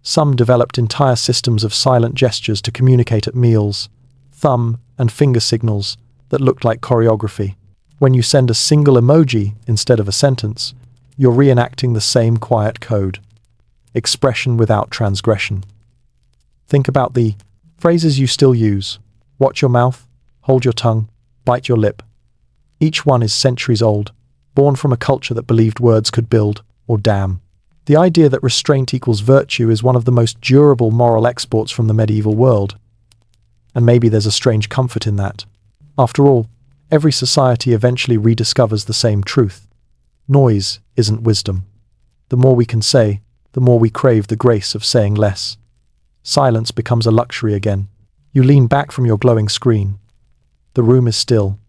A: Some developed entire systems of silent gestures to communicate at meals, thumb and finger signals that looked like choreography. When you send a single emoji instead of a sentence, you're reenacting the same quiet code. Expression without transgression. Think about the phrases you still use. Watch your mouth, hold your tongue, bite your lip. Each one is centuries old, born from a culture that believed words could build or damn. The idea that restraint equals virtue is one of the most durable moral exports from the medieval world. And maybe there's a strange comfort in that. After all, every society eventually rediscovers the same truth. Noise isn't wisdom. The more we can say, the more we crave the grace of saying less. Silence becomes a luxury again. You lean back from your glowing screen. The room is still.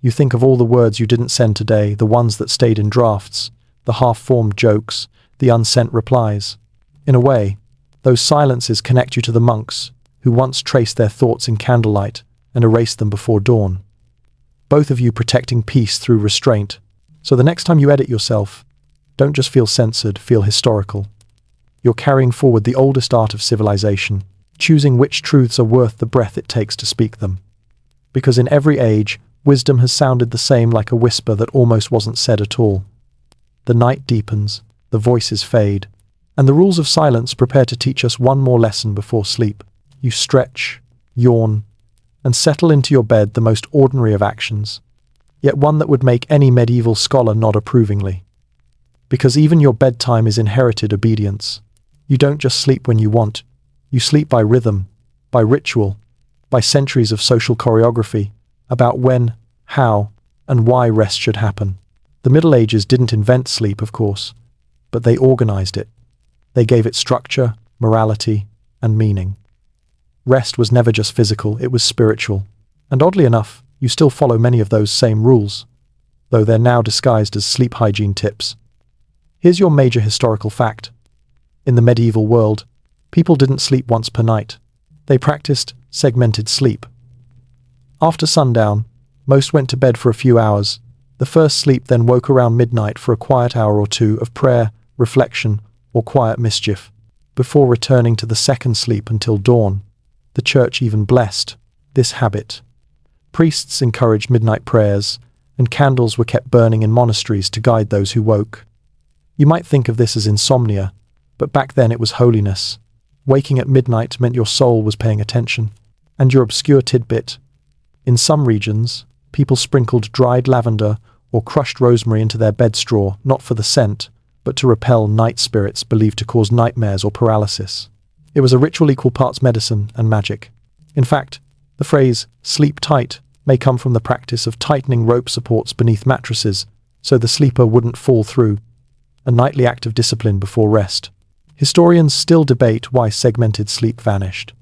A: You think of all the words you didn't send today, the ones that stayed in drafts, the half-formed jokes, the unsent replies. In a way, those silences connect you to the monks who once traced their thoughts in candlelight and erased them before dawn. Both of you protecting peace through restraint. So the next time you edit yourself, don't just feel censored, feel historical. You're carrying forward the oldest art of civilization, choosing which truths are worth the breath it takes to speak them. Because in every age, wisdom has sounded the same, like a whisper that almost wasn't said at all. The night deepens, the voices fade, and the rules of silence prepare to teach us one more lesson before sleep. You stretch, yawn, and settle into your bed, the most ordinary of actions, yet one that would make any medieval scholar nod approvingly. Because even your bedtime is inherited obedience. You don't just sleep when you want. You sleep by rhythm, by ritual, by centuries of social choreography, about when, how, and why rest should happen. The Middle Ages didn't invent sleep, of course, but they organized it. They gave it structure, morality, and meaning. Rest was never just physical, it was spiritual. And oddly enough, you still follow many of those same rules, though they're now disguised as sleep hygiene tips. Here's your major historical fact. In the medieval world, people didn't sleep once per night. They practiced segmented sleep. After sundown, most went to bed for a few hours. The first sleep then woke around midnight for a quiet hour or two of prayer, reflection, or quiet mischief, before returning to the second sleep until dawn. The church even blessed this habit. Priests encouraged midnight prayers, and candles were kept burning in monasteries to guide those who woke. You might think of this as insomnia, but back then it was holiness. Waking at midnight meant your soul was paying attention. And your obscure tidbit: in some regions, people sprinkled dried lavender or crushed rosemary into their bed straw, not for the scent, but to repel night spirits believed to cause nightmares or paralysis. It was a ritual equal parts medicine and magic. In fact, the phrase "sleep tight" may come from the practice of tightening rope supports beneath mattresses so the sleeper wouldn't fall through, a nightly act of discipline before rest. Historians still debate why segmented sleep vanished.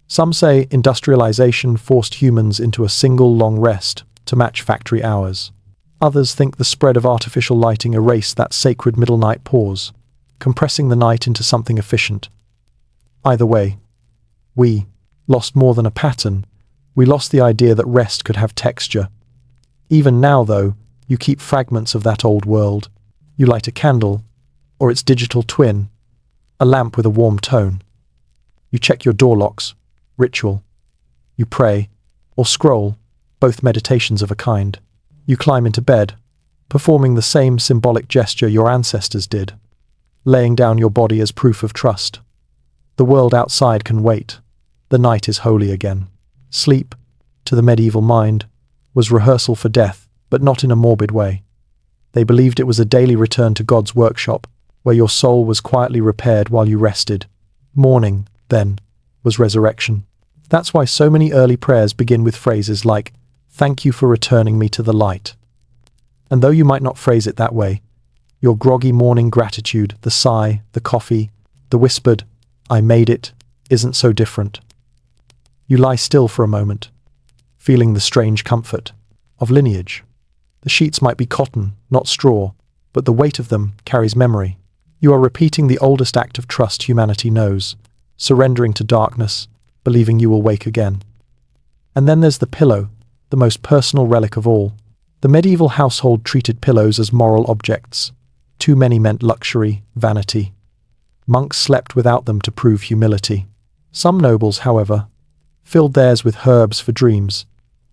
A: Some say industrialization forced humans into a single long rest to match factory hours. Others think the spread of artificial lighting erased that sacred middle night pause, compressing the night into something efficient. Either way, we lost more than a pattern. We lost the idea that rest could have texture. Even now, though, you keep fragments of that old world. You light a candle, or its digital twin, a lamp with a warm tone. You check your door locks, ritual. You pray, or scroll, both meditations of a kind. You climb into bed, performing the same symbolic gesture your ancestors did, laying down your body as proof of trust. The world outside can wait. The night is holy again. Sleep, to the medieval mind, was rehearsal for death, but not in a morbid way. They believed it was a daily return to God's workshop, where your soul was quietly repaired while you rested. Morning, then, was resurrection. That's why so many early prayers begin with phrases like, "Thank you for returning me to the light." And though you might not phrase it that way, your groggy morning gratitude, the sigh, the coffee, the whispered, "I made it," isn't so different. You lie still for a moment, feeling the strange comfort of lineage. The sheets might be cotton, not straw, but the weight of them carries memory. You are repeating the oldest act of trust humanity knows, surrendering to darkness, believing you will wake again. And then there's the pillow, the most personal relic of all. The medieval household treated pillows as moral objects. Too many meant luxury, vanity. Monks slept without them to prove humility. Some nobles, however, filled theirs with herbs for dreams,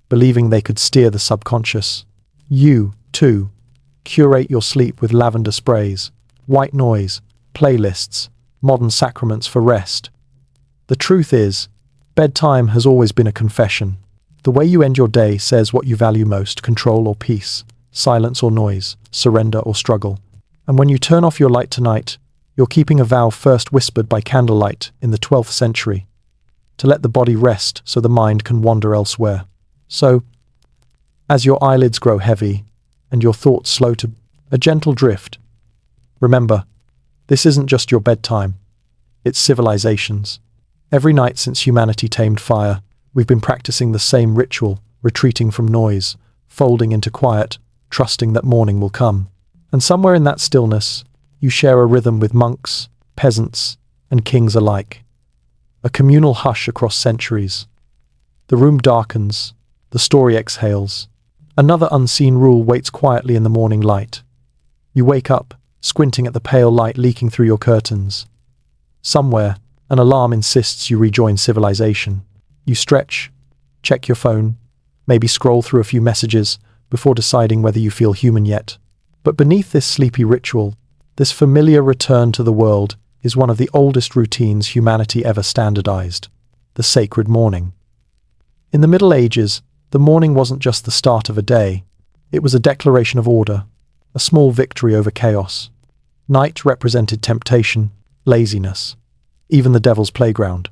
A: believing they could steer the subconscious. You, too, curate your sleep with lavender sprays, white noise, playlists, modern sacraments for rest. The truth is, bedtime has always been a confession. The way you end your day says what you value most: control or peace, silence or noise, surrender or struggle. And when you turn off your light tonight, you're keeping a vow first whispered by candlelight in the 12th century, to let the body rest so the mind can wander elsewhere. So, as your eyelids grow heavy and your thoughts slow to a gentle drift, remember, this isn't just your bedtime, it's civilization's. Every night since humanity tamed fire, we've been practicing the same ritual, retreating from noise, folding into quiet, trusting that morning will come. And somewhere in that stillness, you share a rhythm with monks, peasants, and kings alike. A communal hush across centuries. The room darkens, the story exhales. Another unseen rule waits quietly in the morning light. You wake up, squinting at the pale light leaking through your curtains. Somewhere, an alarm insists you rejoin civilization. You stretch, check your phone, maybe scroll through a few messages before deciding whether you feel human yet. But beneath this sleepy ritual, this familiar return to the world is one of the oldest routines humanity ever standardized: the sacred morning. In the Middle Ages, the morning wasn't just the start of a day, it was a declaration of order, a small victory over chaos. Night represented temptation, laziness, even the devil's playground.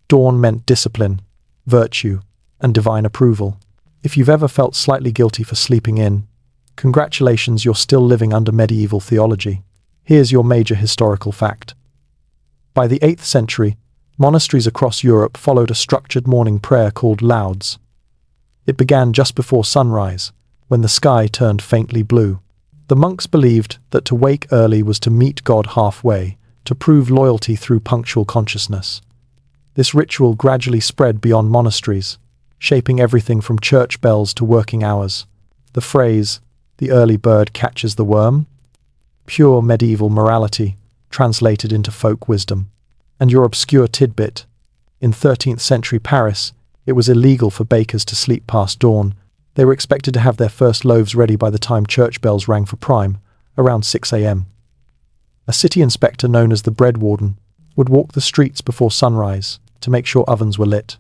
A: Dawn meant discipline, virtue, and divine approval. If you've ever felt slightly guilty for sleeping in, congratulations, you're still living under medieval theology. Here's your major historical fact. By the 8th century, monasteries across Europe followed a structured morning prayer called lauds. It began just before sunrise, when the sky turned faintly blue. The monks believed that to wake early was to meet God halfway, to prove loyalty through punctual consciousness. This ritual gradually spread beyond monasteries, shaping everything from church bells to working hours. The phrase, "the early bird catches the worm," pure medieval morality, translated into folk wisdom. And your obscure tidbit, in 13th century Paris, it was illegal for bakers to sleep past dawn. They were expected to have their first loaves ready by the time church bells rang for prime, around 6 a.m. A city inspector known as the bread warden would walk the streets before sunrise to make sure ovens were lit.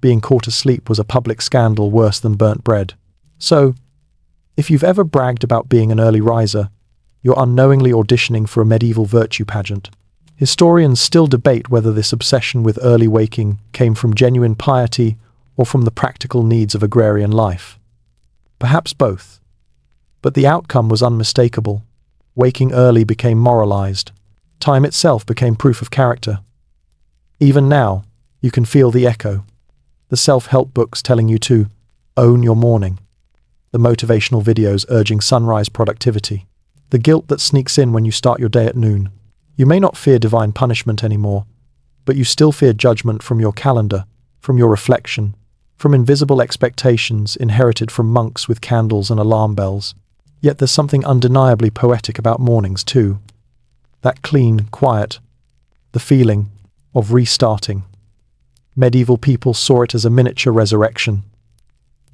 A: Being caught asleep was a public scandal worse than burnt bread. So, if you've ever bragged about being an early riser, you're unknowingly auditioning for a medieval virtue pageant. Historians still debate whether this obsession with early waking came from genuine piety or from the practical needs of agrarian life. Perhaps both. But the outcome was unmistakable. Waking early became moralized. Time itself became proof of character. Even now, you can feel the echo. The self-help books telling you to own your morning. The motivational videos urging sunrise productivity. The guilt that sneaks in when you start your day at noon. You may not fear divine punishment anymore, but you still fear judgment from your calendar, from your reflection, from invisible expectations inherited from monks with candles and alarm bells. Yet there's something undeniably poetic about mornings too. That clean, quiet, the feeling of restarting. Medieval people saw it as a miniature resurrection.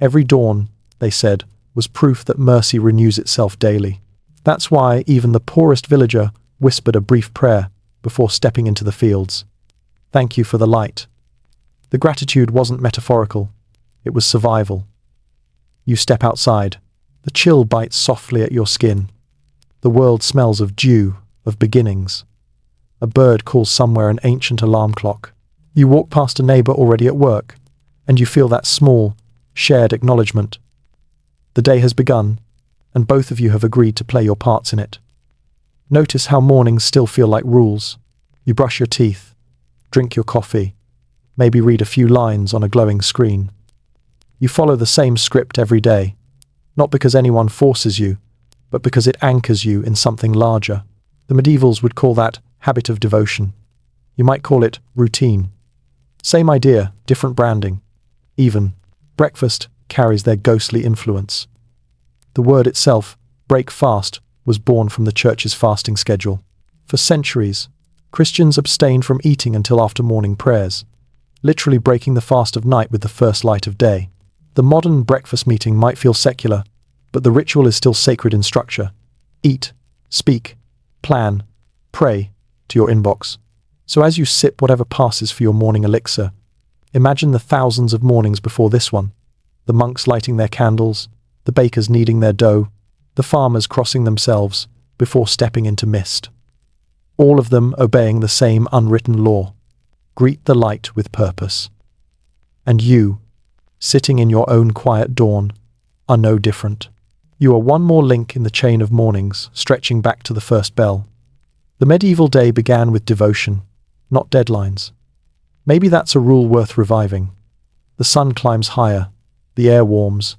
A: Every dawn, they said, was proof that mercy renews itself daily. That's why even the poorest villager whispered a brief prayer before stepping into the fields. Thank you for the light. The gratitude wasn't metaphorical, it was survival. You step outside, the chill bites softly at your skin. The world smells of dew, of beginnings. A bird calls somewhere an ancient alarm clock. You walk past a neighbor already at work, and you feel that small, shared acknowledgement. The day has begun, and both of you have agreed to play your parts in it. Notice how mornings still feel like rules. You brush your teeth, drink your coffee, maybe read a few lines on a glowing screen. You follow the same script every day, not because anyone forces you, but because it anchors you in something larger. The medievals would call that habit of devotion. You might call it routine. Same idea, different branding. Even breakfast carries their ghostly influence. The word itself, break fast, was born from the church's fasting schedule. For centuries, Christians abstained from eating until after morning prayers, literally breaking the fast of night with the first light of day. The modern breakfast meeting might feel secular, but the ritual is still sacred in structure. Eat, speak, plan, pray to your inbox. So as you sip whatever passes for your morning elixir, imagine the thousands of mornings before this one. The monks lighting their candles, the bakers kneading their dough, the farmers crossing themselves before stepping into mist. All of them obeying the same unwritten law. Greet the light with purpose. And you, sitting in your own quiet dawn, are no different. You are one more link in the chain of mornings, stretching back to the first bell. The medieval day began with devotion, not deadlines. Maybe that's a rule worth reviving. The sun climbs higher, the air warms,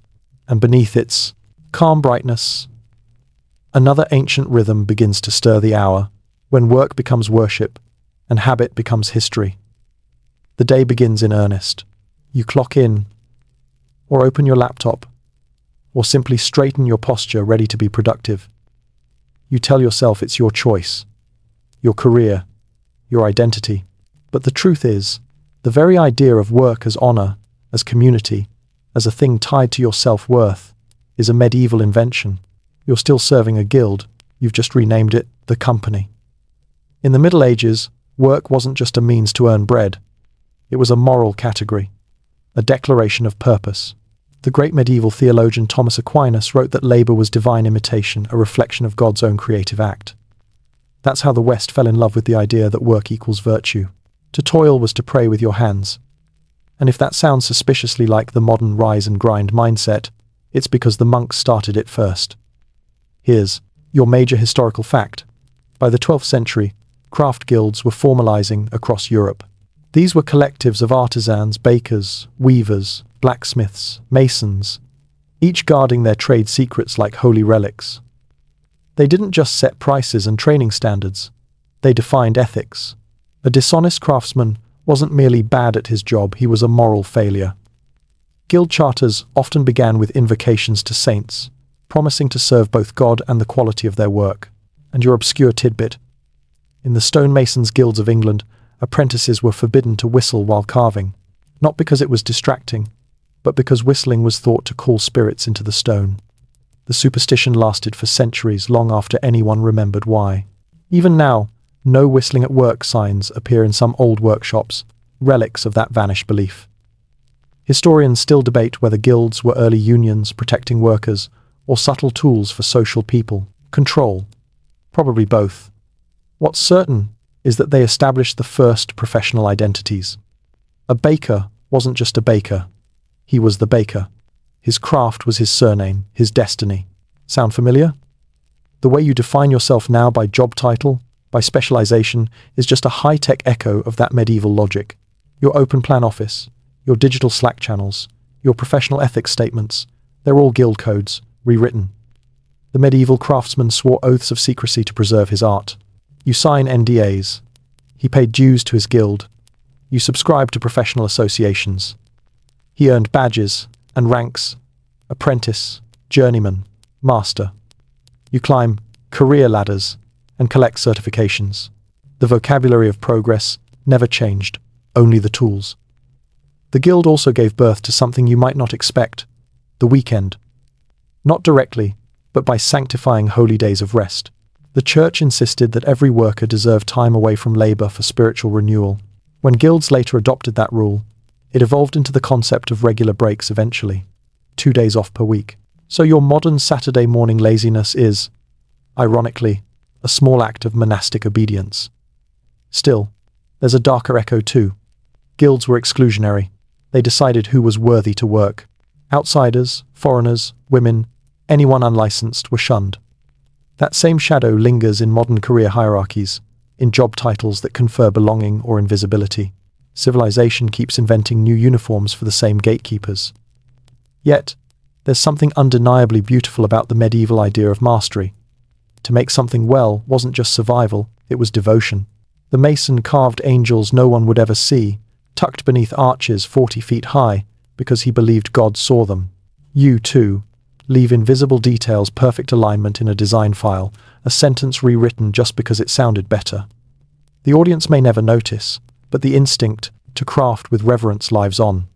A: and beneath its calm brightness, another ancient rhythm begins to stir the hour, when work becomes worship and habit becomes history. The day begins in earnest. You clock in, or open your laptop, or simply straighten your posture ready to be productive. You tell yourself it's your choice, your career, your identity. But the truth is, the very idea of work as honor, as community, as a thing tied to your self-worth, is a medieval invention. You're still serving a guild, you've just renamed it the company. In the Middle Ages, work wasn't just a means to earn bread. It was a moral category, a declaration of purpose. The great medieval theologian Thomas Aquinas wrote that labor was divine imitation, a reflection of God's own creative act. That's how the West fell in love with the idea that work equals virtue. To toil was to pray with your hands. And if that sounds suspiciously like the modern rise and grind mindset, it's because the monks started it first. Here's your major historical fact. By the 12th century, craft guilds were formalizing across Europe. These were collectives of artisans, bakers, weavers, blacksmiths, masons, each guarding their trade secrets like holy relics. They didn't just set prices and training standards, they defined ethics. A dishonest craftsman wasn't merely bad at his job, he was a moral failure. Guild charters often began with invocations to saints, promising to serve both God and the quality of their work. And your obscure tidbit: in the stonemasons' guilds of England, apprentices were forbidden to whistle while carving, not because it was distracting, but because whistling was thought to call spirits into the stone. The superstition lasted for centuries, long after anyone remembered why. Even now, no whistling at work signs appear in some old workshops, relics of that vanished belief. Historians still debate whether guilds were early unions protecting workers or subtle tools for social control. Probably both. What's certain is that they established the first professional identities. A baker wasn't just a baker. He was the baker. His craft was his surname, his destiny. Sound familiar? The way you define yourself now by job title, by specialization, is just a high-tech echo of that medieval logic. Your open plan office, your digital Slack channels, your professional ethics statements, they're all guild codes, rewritten. The medieval craftsman swore oaths of secrecy to preserve his art. You sign NDAs. He paid dues to his guild. You subscribed to professional associations. He earned badges and ranks: apprentice, journeyman, master. You climb career ladders and collect certifications. The vocabulary of progress never changed, only the tools. The guild also gave birth to something you might not expect: the weekend. Not directly, but by sanctifying holy days of rest. The church insisted that every worker deserved time away from labor for spiritual renewal. When guilds later adopted that rule, it evolved into the concept of regular breaks eventually, 2 days off per week. So your modern Saturday morning laziness is, ironically, a small act of monastic obedience. Still, there's a darker echo too. Guilds were exclusionary. They decided who was worthy to work. Outsiders, foreigners, women, anyone unlicensed were shunned. That same shadow lingers in modern career hierarchies, in job titles that confer belonging or invisibility. Civilization keeps inventing new uniforms for the same gatekeepers. Yet, there's something undeniably beautiful about the medieval idea of mastery. To make something well wasn't just survival, it was devotion. The mason carved angels no one would ever see, tucked beneath arches 40 feet high, because he believed God saw them. You, too, leave invisible details perfect alignment in a design file, a sentence rewritten just because it sounded better. The audience may never notice, but the instinct to craft with reverence lives on.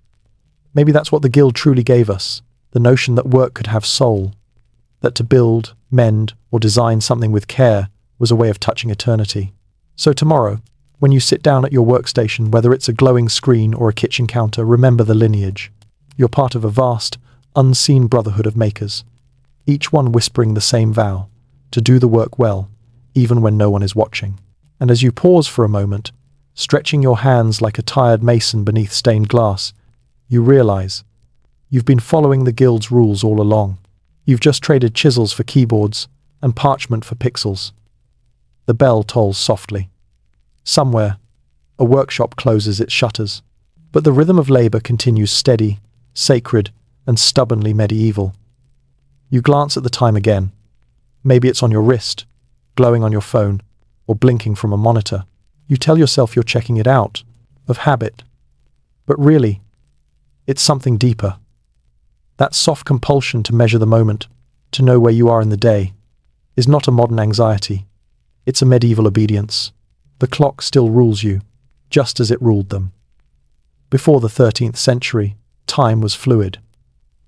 A: Maybe that's what the Guild truly gave us, the notion that work could have soul, that to build, mend, or design something with care was a way of touching eternity. So tomorrow, when you sit down at your workstation, whether it's a glowing screen or a kitchen counter, remember the lineage. You're part of a vast, unseen brotherhood of makers, each one whispering the same vow, to do the work well, even when no one is watching. And as you pause for a moment, stretching your hands like a tired mason beneath stained glass, you realize you've been following the Guild's rules all along. You've just traded chisels for keyboards and parchment for pixels. The bell tolls softly. Somewhere, a workshop closes its shutters, but the rhythm of labor continues steady, sacred, and stubbornly medieval. You glance at the time again. Maybe it's on your wrist, glowing on your phone, or blinking from a monitor. You tell yourself you're checking it out, of habit. But really, it's something deeper. That soft compulsion to measure the moment, to know where you are in the day, is not a modern anxiety. It's a medieval obedience. The clock still rules you, just as it ruled them. Before the 13th century, time was fluid.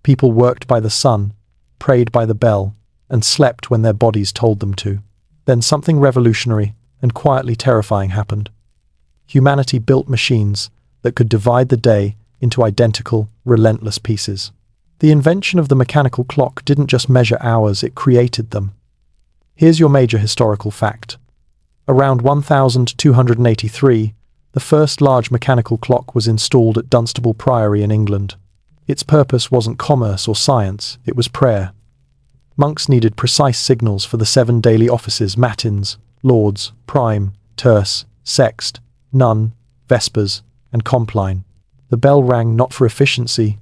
A: People worked by the sun, prayed by the bell, and slept when their bodies told them to. Then something revolutionary and quietly terrifying happened. Humanity built machines that could divide the day into identical, relentless pieces. The invention of the mechanical clock didn't just measure hours, it created them. Here's your major historical fact. Around 1283, the first large mechanical clock was installed at Dunstable Priory in England. Its purpose wasn't commerce or science, it was prayer. Monks needed precise signals for the 7 daily offices: matins, lauds, prime, terce, sext, none, vespers, and compline. The bell rang not for efficiency,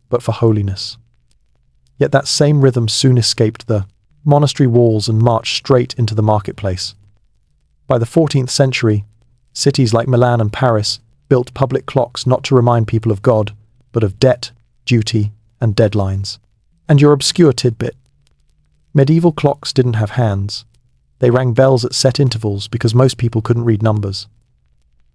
A: but for holiness. Yet that same rhythm soon escaped the monastery walls and marched straight into the marketplace. By the 14th century, cities like Milan and Paris built public clocks not to remind people of God, but of debt, duty, and deadlines. And your obscure tidbit: medieval clocks didn't have hands. They rang bells at set intervals because most people couldn't read numbers.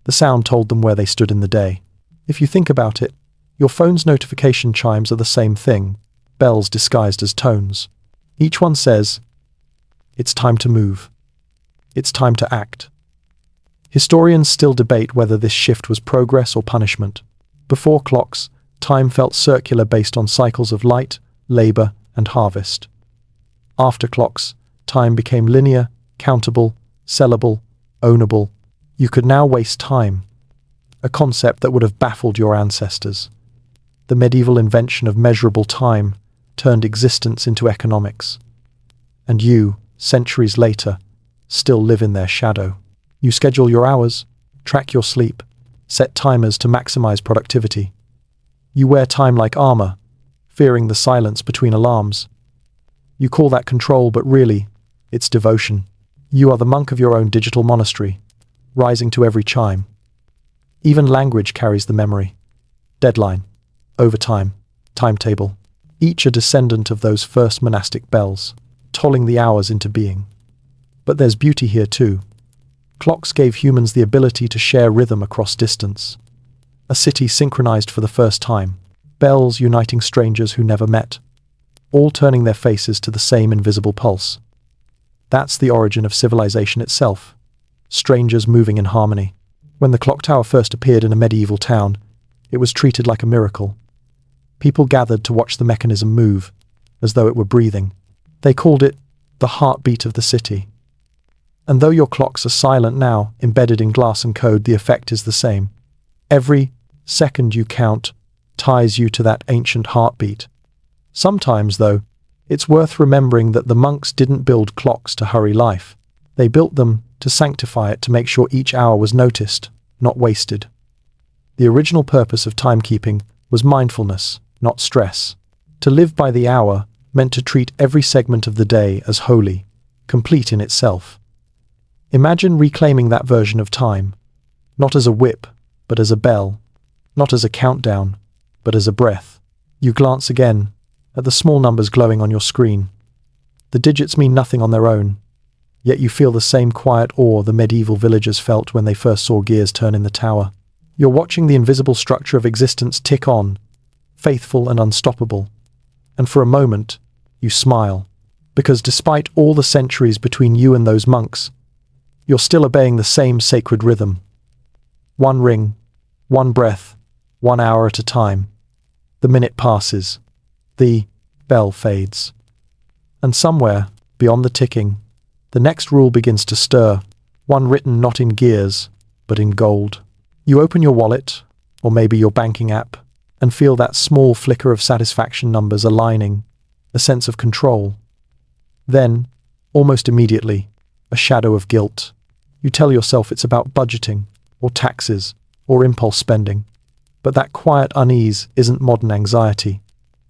A: The sound told them where they stood in the day. If you think about it, your phone's notification chimes are the same thing, bells disguised as tones. Each one says, it's time to move. It's time to act. Historians still debate whether this shift was progress or punishment. Before clocks, time felt circular based on cycles of light, labor, and harvest. After clocks, time became linear, countable, sellable, ownable. You could now waste time, a concept that would have baffled your ancestors. The medieval invention of measurable time turned existence into economics. And you, centuries later, still live in their shadow. You schedule your hours, track your sleep, set timers to maximize productivity. You wear time like armor, fearing the silence between alarms. You call that control, but really, it's devotion. You are the monk of your own digital monastery, rising to every chime. Even language carries the memory. Deadline, overtime, timetable. Each a descendant of those first monastic bells, tolling the hours into being. But there's beauty here too. Clocks gave humans the ability to share rhythm across distance. A city synchronized for the first time, bells uniting strangers who never met, all turning their faces to the same invisible pulse. That's the origin of civilization itself, strangers moving in harmony. When the clock tower first appeared in a medieval town, it was treated like a miracle. People gathered to watch the mechanism move, as though it were breathing. They called it the heartbeat of the city. And though your clocks are silent now, embedded in glass and code, the effect is the same. Every second you count ties you to that ancient heartbeat. Sometimes, though, it's worth remembering that the monks didn't build clocks to hurry life. They built them to sanctify it, to make sure each hour was noticed, not wasted. The original purpose of timekeeping was mindfulness, not stress. To live by the hour meant to treat every segment of the day as holy, complete in itself. Imagine reclaiming that version of time, not as a whip, but as a bell, not as a countdown, but as a breath. You glance again at the small numbers glowing on your screen. The digits mean nothing on their own, yet you feel the same quiet awe the medieval villagers felt when they first saw gears turn in the tower. You're watching the invisible structure of existence tick on, faithful and unstoppable. And for a moment, you smile, because despite all the centuries between you and those monks, you're still obeying the same sacred rhythm. One ring, one breath, 1 hour at a time. The minute passes. The bell fades. And somewhere, beyond the ticking, the next rule begins to stir, one written not in gears, but in gold. You open your wallet, or maybe your banking app, and feel that small flicker of satisfaction, numbers aligning, a sense of control. Then, almost immediately, a shadow of guilt. You tell yourself it's about budgeting, or taxes, or impulse spending. But that quiet unease isn't modern anxiety.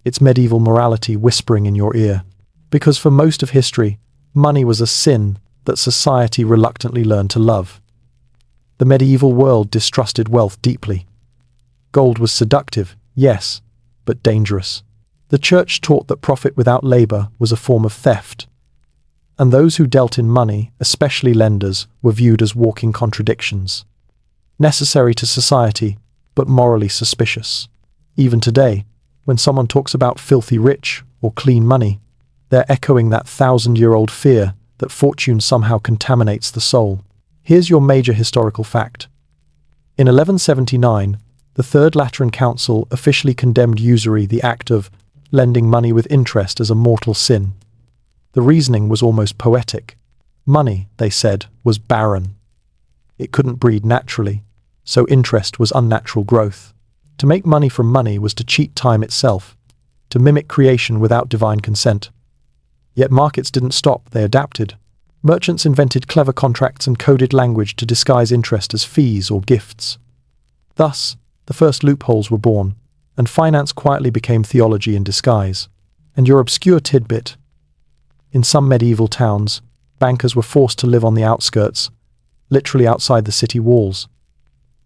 A: It's medieval morality whispering in your ear. Because for most of history, money was a sin that society reluctantly learned to love. The medieval world distrusted wealth deeply. Gold was seductive, yes, but dangerous. The church taught that profit without labor was a form of theft. And those who dealt in money, especially lenders, were viewed as walking contradictions. Necessary to society, but morally suspicious. Even today, when someone talks about filthy rich or clean money, they're echoing that 1,000-year-old fear that fortune somehow contaminates the soul. Here's your major historical fact. In 1179, the Third Lateran Council officially condemned usury, the act of lending money with interest, as a mortal sin. The reasoning was almost poetic. Money, they said, was barren. It couldn't breed naturally, so interest was unnatural growth. To make money from money was to cheat time itself, to mimic creation without divine consent. Yet markets didn't stop, they adapted. Merchants invented clever contracts and coded language to disguise interest as fees or gifts. Thus, the first loopholes were born, and finance quietly became theology in disguise. And your obscure tidbit: in some medieval towns, bankers were forced to live on the outskirts, literally outside the city walls.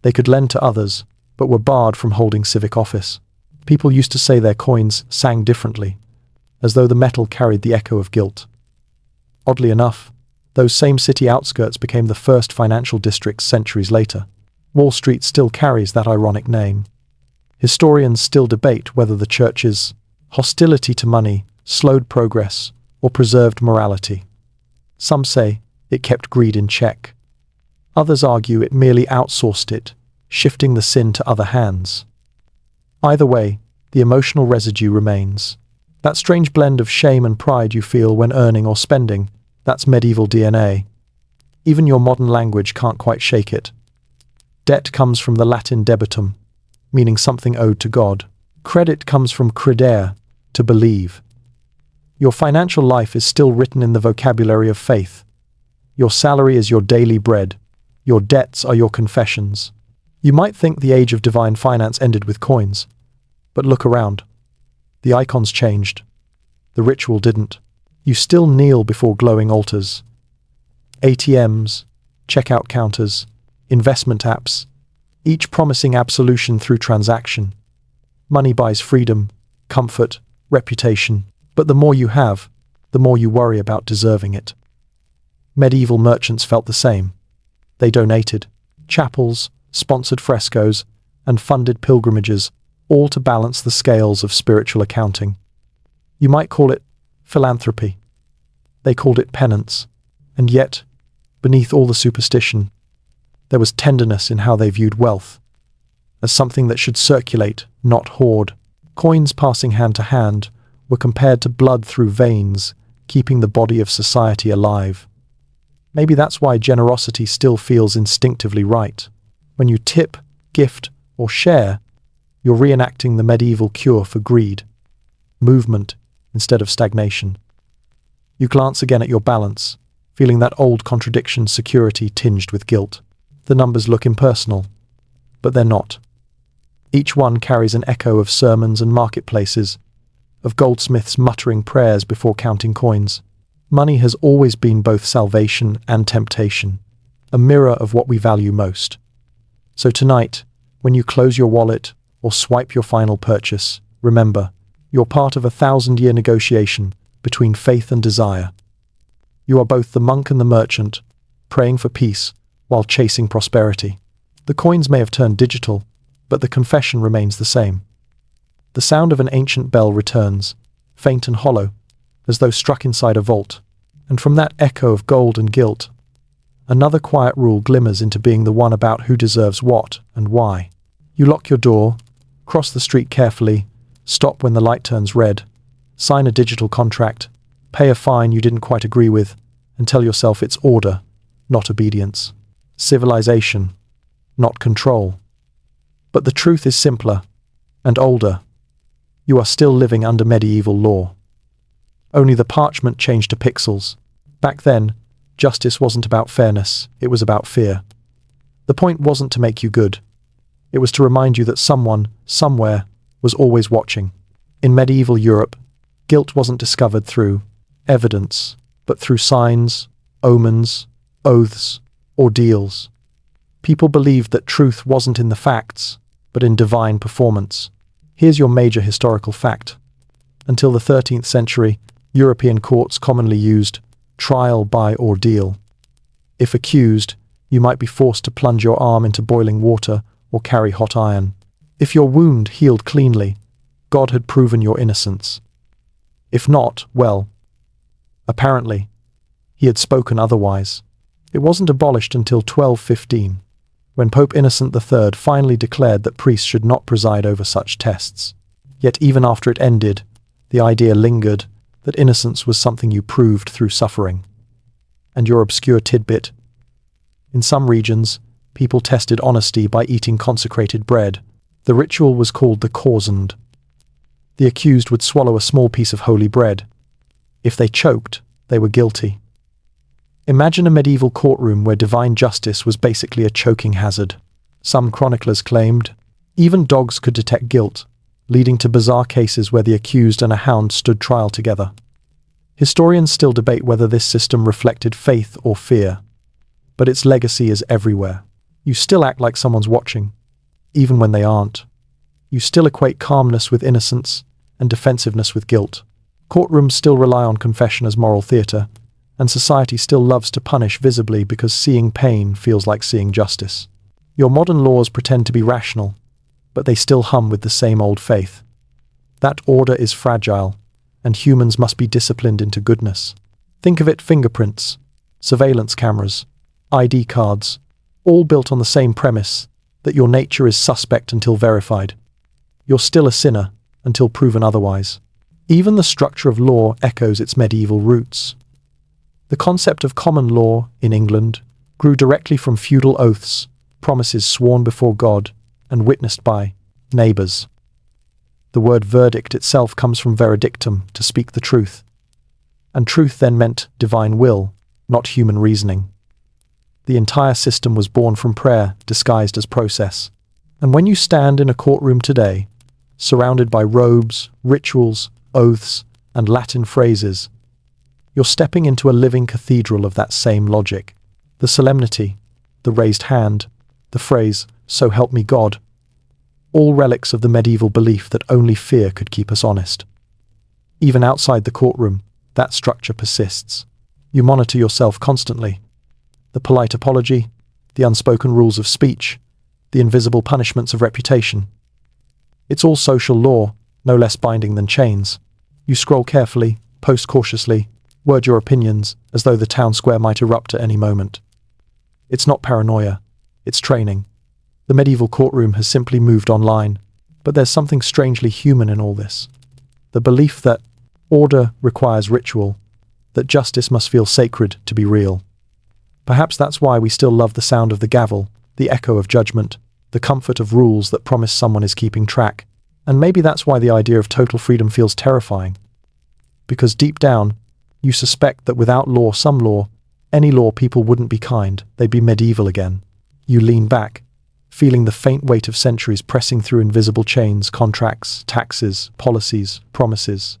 A: They could lend to others, but were barred from holding civic office. People used to say their coins sang differently, as though the metal carried the echo of guilt. Oddly enough, those same city outskirts became the first financial districts centuries later. Wall Street still carries that ironic name. Historians still debate whether the church's hostility to money slowed progress or preserved morality. Some say it kept greed in check. Others argue it merely outsourced it, shifting the sin to other hands. Either way, the emotional residue remains. That strange blend of shame and pride you feel when earning or spending, that's medieval DNA. Even your modern language can't quite shake it. Debt comes from the Latin debitum, meaning something owed to God. Credit comes from credere, to believe. Your financial life is still written in the vocabulary of faith. Your salary is your daily bread. Your debts are your confessions. You might think the age of divine finance ended with coins, but look around. The icons changed. The ritual didn't. You still kneel before glowing altars. ATMs, checkout counters, investment apps, each promising absolution through transaction. Money buys freedom, comfort, reputation, but the more you have, the more you worry about deserving it. Medieval merchants felt the same. They donated chapels, sponsored frescoes, and funded pilgrimages, all to balance the scales of spiritual accounting. You might call it philanthropy. They called it penance. And yet, beneath all the superstition, there was tenderness in how they viewed wealth, as something that should circulate, not hoard. Coins passing hand to hand were compared to blood through veins, keeping the body of society alive. Maybe that's why generosity still feels instinctively right. When you tip, gift, or share, you're reenacting the medieval cure for greed. Movement instead of stagnation. You glance again at your balance, feeling that old contradiction, security tinged with guilt. The numbers look impersonal, but they're not. Each one carries an echo of sermons and marketplaces, of goldsmiths muttering prayers before counting coins. Money has always been both salvation and temptation, a mirror of what we value most. So tonight, when you close your wallet or swipe your final purchase, remember, you're part of a 1,000-year negotiation between faith and desire. You are both the monk and the merchant, praying for peace while chasing prosperity. The coins may have turned digital, but the confession remains the same. The sound of an ancient bell returns, faint and hollow, as though struck inside a vault, and from that echo of gold and guilt, another quiet rule glimmers into being the one about who deserves what and why. You lock your door, cross the street carefully, stop when the light turns red, sign a digital contract, pay a fine you didn't quite agree with, and tell yourself it's order, not obedience. Civilization, not control. But the truth is simpler and older. You are still living under medieval law. Only the parchment changed to pixels. Back then, justice wasn't about fairness, it was about fear. The point wasn't to make you good. It was to remind you that someone, somewhere, was always watching. In medieval Europe, guilt wasn't discovered through evidence, but through signs, omens, oaths, ordeals. People believed that truth wasn't in the facts, but in divine performance. Here's your major historical fact. Until the 13th century, European courts commonly used trial by ordeal. If accused, you might be forced to plunge your arm into boiling water or carry hot iron. If your wound healed cleanly, God had proven your innocence. If not, well, apparently, he had spoken otherwise. It wasn't abolished until 1215, when Pope Innocent III finally declared that priests should not preside over such tests. Yet even after it ended, the idea lingered that innocence was something you proved through suffering. And your obscure tidbit: in some regions, people tested honesty by eating consecrated bread. The ritual was called the corzend. The accused would swallow a small piece of holy bread. If they choked, they were guilty. Imagine a medieval courtroom where divine justice was basically a choking hazard. Some chroniclers claimed even dogs could detect guilt, leading to bizarre cases where the accused and a hound stood trial together. Historians still debate whether this system reflected faith or fear, but its legacy is everywhere. You still act like someone's watching, even when they aren't. You still equate calmness with innocence and defensiveness with guilt. Courtrooms still rely on confession as moral theatre, and society still loves to punish visibly because seeing pain feels like seeing justice. Your modern laws pretend to be rational, but they still hum with the same old faith. That order is fragile, and humans must be disciplined into goodness. Think of it: fingerprints, surveillance cameras, ID cards, all built on the same premise that your nature is suspect until verified. You're still a sinner until proven otherwise. Even the structure of law echoes its medieval roots. The concept of common law in England grew directly from feudal oaths, promises sworn before God and witnessed by neighbours. The word verdict itself comes from veredictum, to speak the truth. And truth then meant divine will, not human reasoning. The entire system was born from prayer, disguised as process. And when you stand in a courtroom today, surrounded by robes, rituals, oaths, and Latin phrases, you're stepping into a living cathedral of that same logic. The solemnity, the raised hand, the phrase, "So help me God," all relics of the medieval belief that only fear could keep us honest. Even outside the courtroom, that structure persists. You monitor yourself constantly. The polite apology, the unspoken rules of speech, the invisible punishments of reputation. It's all social law, no less binding than chains. You scroll carefully, post cautiously, word your opinions as though the town square might erupt at any moment. It's not paranoia, it's training. The medieval courtroom has simply moved online, but there's something strangely human in all this. The belief that order requires ritual, that justice must feel sacred to be real. Perhaps that's why we still love the sound of the gavel, the echo of judgment, the comfort of rules that promise someone is keeping track. And maybe that's why the idea of total freedom feels terrifying. Because deep down, you suspect that without law, some law, any law, people wouldn't be kind, they'd be medieval again. You lean back, feeling the faint weight of centuries pressing through invisible chains, contracts, taxes, policies, promises.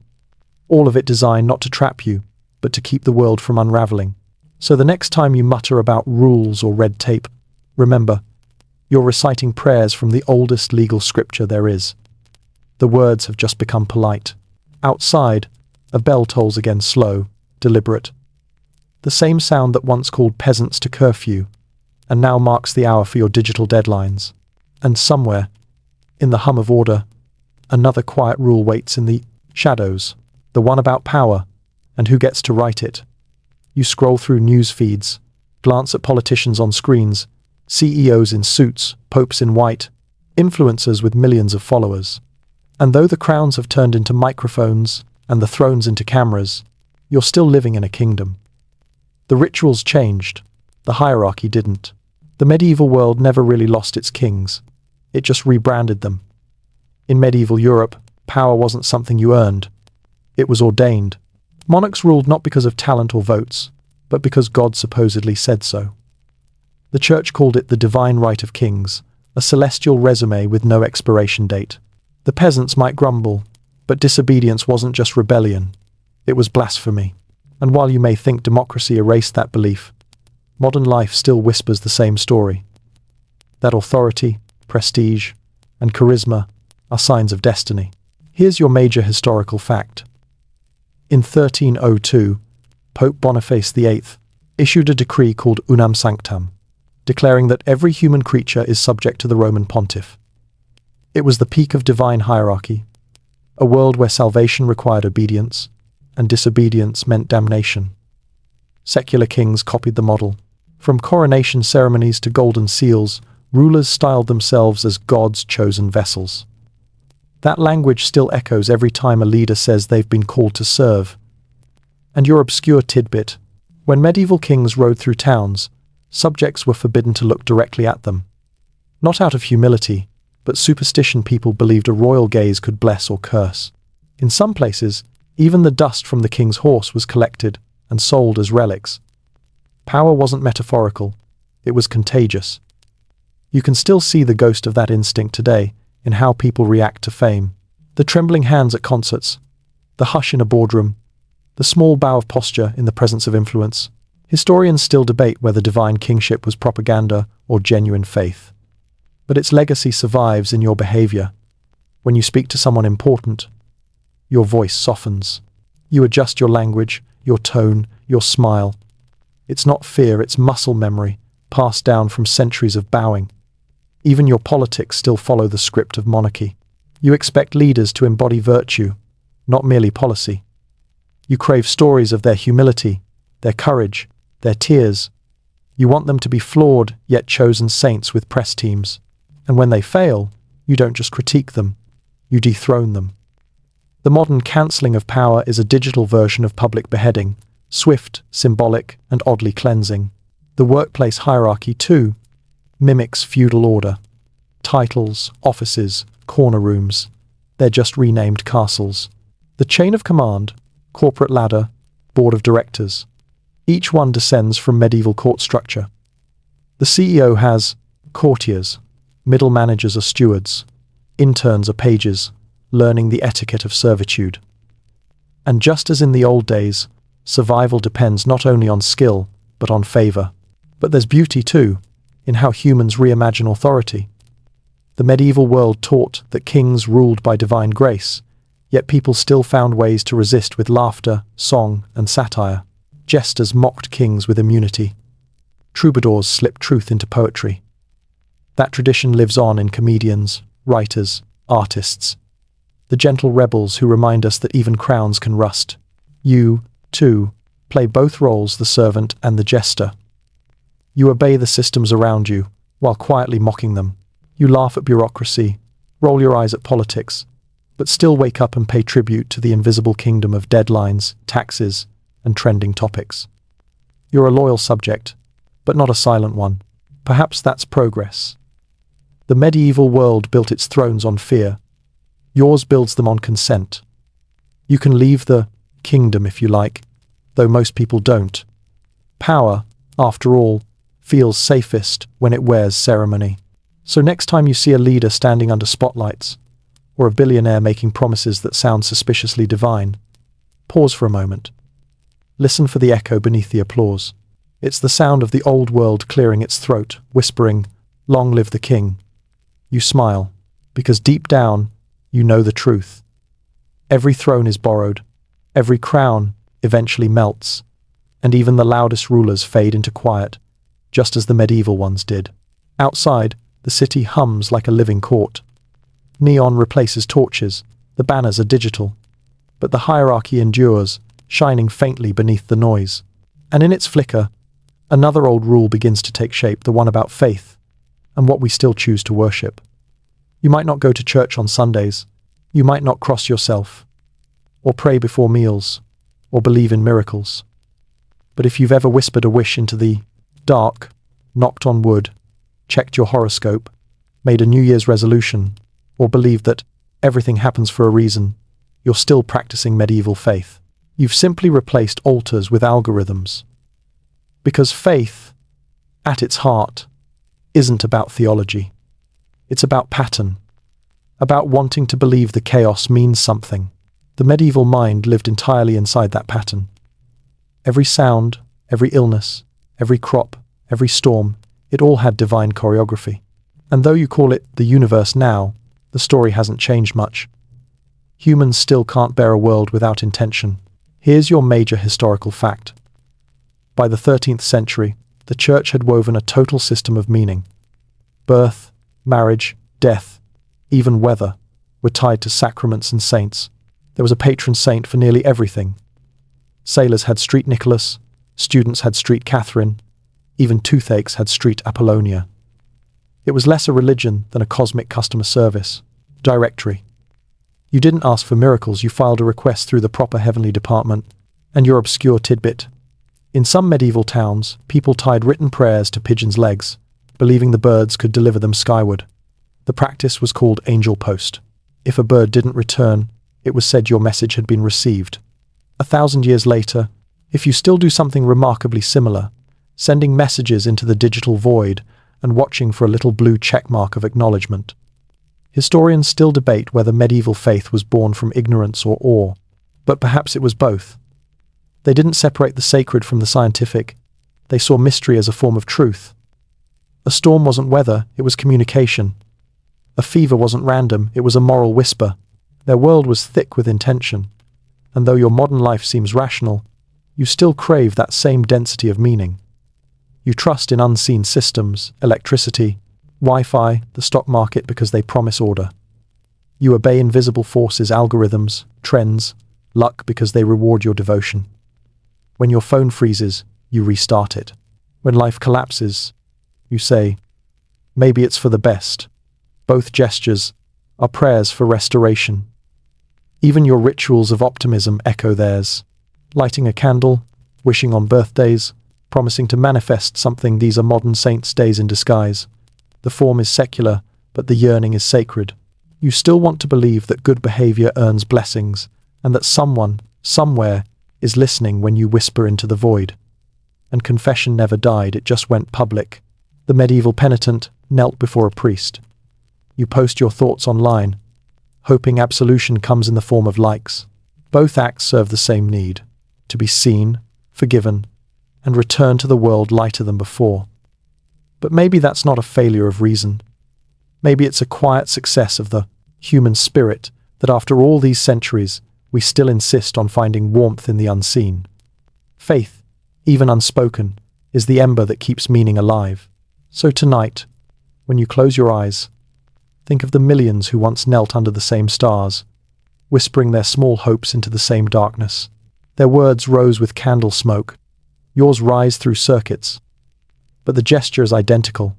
A: All of it designed not to trap you, but to keep the world from unraveling. So the next time you mutter about rules or red tape, remember, you're reciting prayers from the oldest legal scripture there is. The words have just become polite. Outside, a bell tolls again, slow, deliberate. The same sound that once called peasants to curfew, and now marks the hour for your digital deadlines. And somewhere, in the hum of order, another quiet rule waits in the shadows, the one about power, and who gets to write it. You scroll through news feeds, glance at politicians on screens, CEOs in suits, popes in white, influencers with millions of followers. And though the crowns have turned into microphones and the thrones into cameras, you're still living in a kingdom. The rituals changed, the hierarchy didn't. The medieval world never really lost its kings. It just rebranded them. In medieval Europe, power wasn't something you earned. It was ordained. Monarchs ruled not because of talent or votes, but because God supposedly said so. The church called it the divine right of kings, a celestial resume with no expiration date. The peasants might grumble, but disobedience wasn't just rebellion. It was blasphemy. And while you may think democracy erased that belief, modern life still whispers the same story. That authority, prestige, and charisma are signs of destiny. Here's your major historical fact. In 1302, Pope Boniface VIII issued a decree called Unam Sanctam, declaring that every human creature is subject to the Roman pontiff. It was the peak of divine hierarchy, a world where salvation required obedience, and disobedience meant damnation. Secular kings copied the model. From coronation ceremonies to golden seals, rulers styled themselves as God's chosen vessels. That language still echoes every time a leader says they've been called to serve. And your obscure tidbit: when medieval kings rode through towns, subjects were forbidden to look directly at them. Not out of humility, but superstition. People believed a royal gaze could bless or curse. In some places, even the dust from the king's horse was collected and sold as relics. Power wasn't metaphorical, it was contagious. You can still see the ghost of that instinct today in how people react to fame. The trembling hands at concerts, the hush in a boardroom, the small bow of posture in the presence of influence. Historians still debate whether divine kingship was propaganda or genuine faith. But its legacy survives in your behavior. When you speak to someone important, your voice softens. You adjust your language, your tone, your smile. It's not fear, it's muscle memory, passed down from centuries of bowing. Even your politics still follow the script of monarchy. You expect leaders to embody virtue, not merely policy. You crave stories of their humility, their courage, their tears. You want them to be flawed yet chosen saints with press teams. And when they fail, you don't just critique them, you dethrone them. The modern cancelling of power is a digital version of public beheading, swift, symbolic, and oddly cleansing. The workplace hierarchy, too, mimics feudal order. Titles, offices, corner rooms. They're just renamed castles. The chain of command, corporate ladder, board of directors. Each one descends from medieval court structure. The CEO has courtiers, middle managers are stewards, interns are pages, learning the etiquette of servitude. And just as in the old days, survival depends not only on skill, but on favor. But there's beauty too, in how humans reimagine authority. The medieval world taught that kings ruled by divine grace, yet people still found ways to resist with laughter, song, and satire. Jesters mocked kings with immunity. Troubadours slipped truth into poetry. That tradition lives on in comedians, writers, artists. The gentle rebels who remind us that even crowns can rust. You, too, play both roles, the servant and the jester. You obey the systems around you, while quietly mocking them. You laugh at bureaucracy, roll your eyes at politics, but still wake up and pay tribute to the invisible kingdom of deadlines, taxes, and trending topics. You're a loyal subject, but not a silent one. Perhaps that's progress. The medieval world built its thrones on fear. Yours builds them on consent. You can leave the kingdom if you like, though most people don't. Power, after all, feels safest when it wears ceremony. So next time you see a leader standing under spotlights, or a billionaire making promises that sound suspiciously divine, pause for a moment. Listen for the echo beneath the applause. It's the sound of the old world clearing its throat, whispering, "Long live the king." You smile, because deep down, you know the truth. Every throne is borrowed, every crown eventually melts, and even the loudest rulers fade into quiet, just as the medieval ones did. Outside, the city hums like a living court. Neon replaces torches, the banners are digital, but the hierarchy endures, shining faintly beneath the noise. And in its flicker, another old rule begins to take shape, the one about faith, and what we still choose to worship. You might not go to church on Sundays, you might not cross yourself, or pray before meals, or believe in miracles. But if you've ever whispered a wish into the dark, knocked on wood, checked your horoscope, made a New Year's resolution, or believed that everything happens for a reason, you're still practicing medieval faith. You've simply replaced altars with algorithms. Because faith, at its heart, isn't about theology. It's about pattern, about wanting to believe the chaos means something. The medieval mind lived entirely inside that pattern. Every sound, every illness, every crop, every storm, it all had divine choreography. And though you call it the universe now, the story hasn't changed much. Humans still can't bear a world without intention. Here's your major historical fact. By the 13th century, the church had woven a total system of meaning. Birth, marriage, death, even weather, were tied to sacraments and saints. There was a patron saint for nearly everything. Sailors had Street Nicholas, students had Street Catherine, even toothaches had Street Apollonia. It was less a religion than a cosmic customer service. Directory. You didn't ask for miracles, you filed a request through the proper heavenly department. And your obscure tidbit. In some medieval towns, people tied written prayers to pigeons' legs, believing the birds could deliver them skyward. The practice was called angel post. If a bird didn't return, it was said your message had been received. 1,000 years later, if you still do something remarkably similar, sending messages into the digital void and watching for a little blue checkmark of acknowledgement. Historians still debate whether medieval faith was born from ignorance or awe, but perhaps it was both. They didn't separate the sacred from the scientific. They saw mystery as a form of truth. A storm wasn't weather, it was communication. A fever wasn't random, it was a moral whisper. Their world was thick with intention. And though your modern life seems rational, you still crave that same density of meaning. You trust in unseen systems, electricity, Wi-Fi, the stock market because they promise order. You obey invisible forces, algorithms, trends, luck because they reward your devotion. When your phone freezes, you restart it. When life collapses, you say, maybe it's for the best. Both gestures are prayers for restoration. Even your rituals of optimism echo theirs. Lighting a candle, wishing on birthdays, promising to manifest something, these are modern saints' days in disguise. The form is secular, but the yearning is sacred. You still want to believe that good behavior earns blessings, and that someone, somewhere, is listening when you whisper into the void. And confession never died, it just went public. The medieval penitent knelt before a priest. You post your thoughts online, hoping absolution comes in the form of likes. Both acts serve the same need, to be seen, forgiven, and return to the world lighter than before. But maybe that's not a failure of reason. Maybe it's a quiet success of the human spirit that after all these centuries, we still insist on finding warmth in the unseen. Faith, even unspoken, is the ember that keeps meaning alive. So tonight, when you close your eyes, think of the millions who once knelt under the same stars, whispering their small hopes into the same darkness. Their words rose with candle smoke. Yours rise through circuits. But the gesture is identical.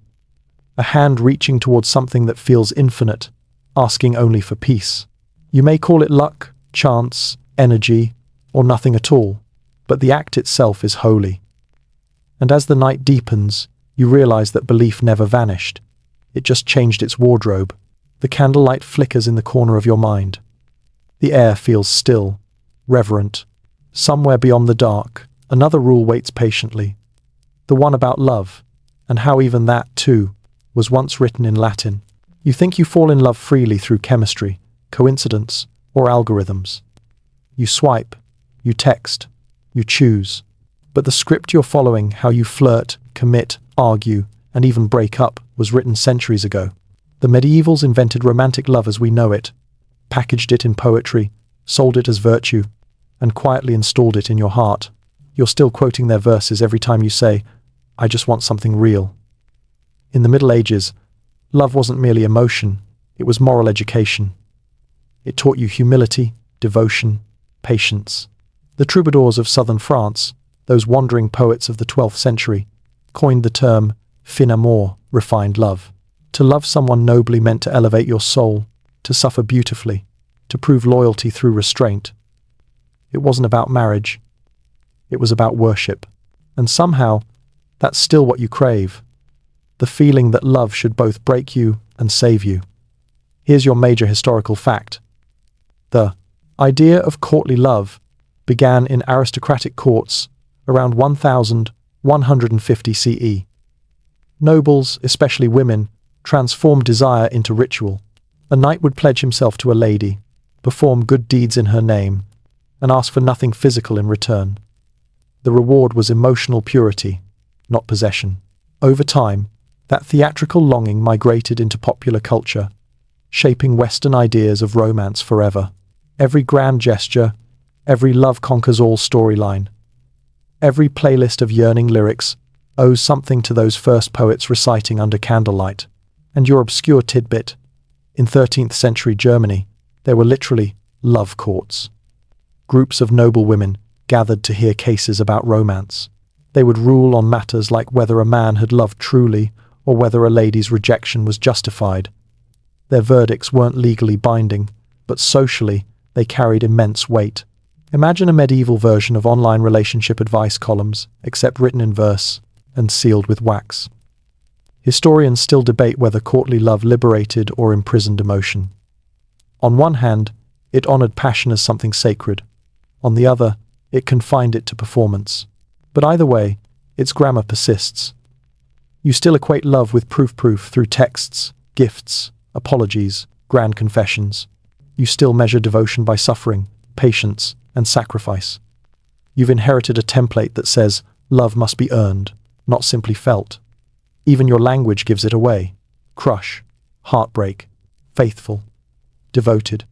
A: A hand reaching towards something that feels infinite, asking only for peace. You may call it luck, chance, energy, or nothing at all, but the act itself is holy. And as the night deepens, you realize that belief never vanished. It just changed its wardrobe. The candlelight flickers in the corner of your mind. The air feels still, reverent. Somewhere beyond the dark, another rule waits patiently. The one about love, and how even that, too, was once written in Latin. You think you fall in love freely through chemistry, coincidence, or algorithms. You swipe, you text, you choose. But the script you're following, how you flirt, commit, argue, and even break up, was written centuries ago. The medievals invented romantic love as we know it, packaged it in poetry, sold it as virtue, and quietly installed it in your heart. You're still quoting their verses every time you say, "I just want something real." In the Middle Ages, love wasn't merely emotion, it was moral education. It taught you humility, devotion, patience. The troubadours of southern France, those wandering poets of the 12th century, coined the term fin amour, refined love. To love someone nobly meant to elevate your soul, to suffer beautifully, to prove loyalty through restraint. It wasn't about marriage. It was about worship. And somehow, that's still what you crave. The feeling that love should both break you and save you. Here's your major historical fact. The idea of courtly love began in aristocratic courts around 1150 CE. Nobles, especially women, transformed desire into ritual. A knight would pledge himself to a lady, perform good deeds in her name, and ask for nothing physical in return. The reward was emotional purity, not possession. Over time, that theatrical longing migrated into popular culture, shaping Western ideas of romance forever. Every grand gesture, every love conquers all storyline, every playlist of yearning lyrics owes something to those first poets reciting under candlelight. And your obscure tidbit, in 13th century Germany, there were literally love courts. Groups of noble women gathered to hear cases about romance. They would rule on matters like whether a man had loved truly or whether a lady's rejection was justified. Their verdicts weren't legally binding, but socially they carried immense weight. Imagine a medieval version of online relationship advice columns, except written in verse and sealed with wax. Historians still debate whether courtly love liberated or imprisoned emotion. On one hand, it honored passion as something sacred. On the other, it confined it to performance. But either way, its grammar persists. You still equate love with proof through texts, gifts, apologies, grand confessions. You still measure devotion by suffering, patience, and sacrifice. You've inherited a template that says love must be earned, not simply felt. Even your language gives it away. Crush, heartbreak, faithful, devoted.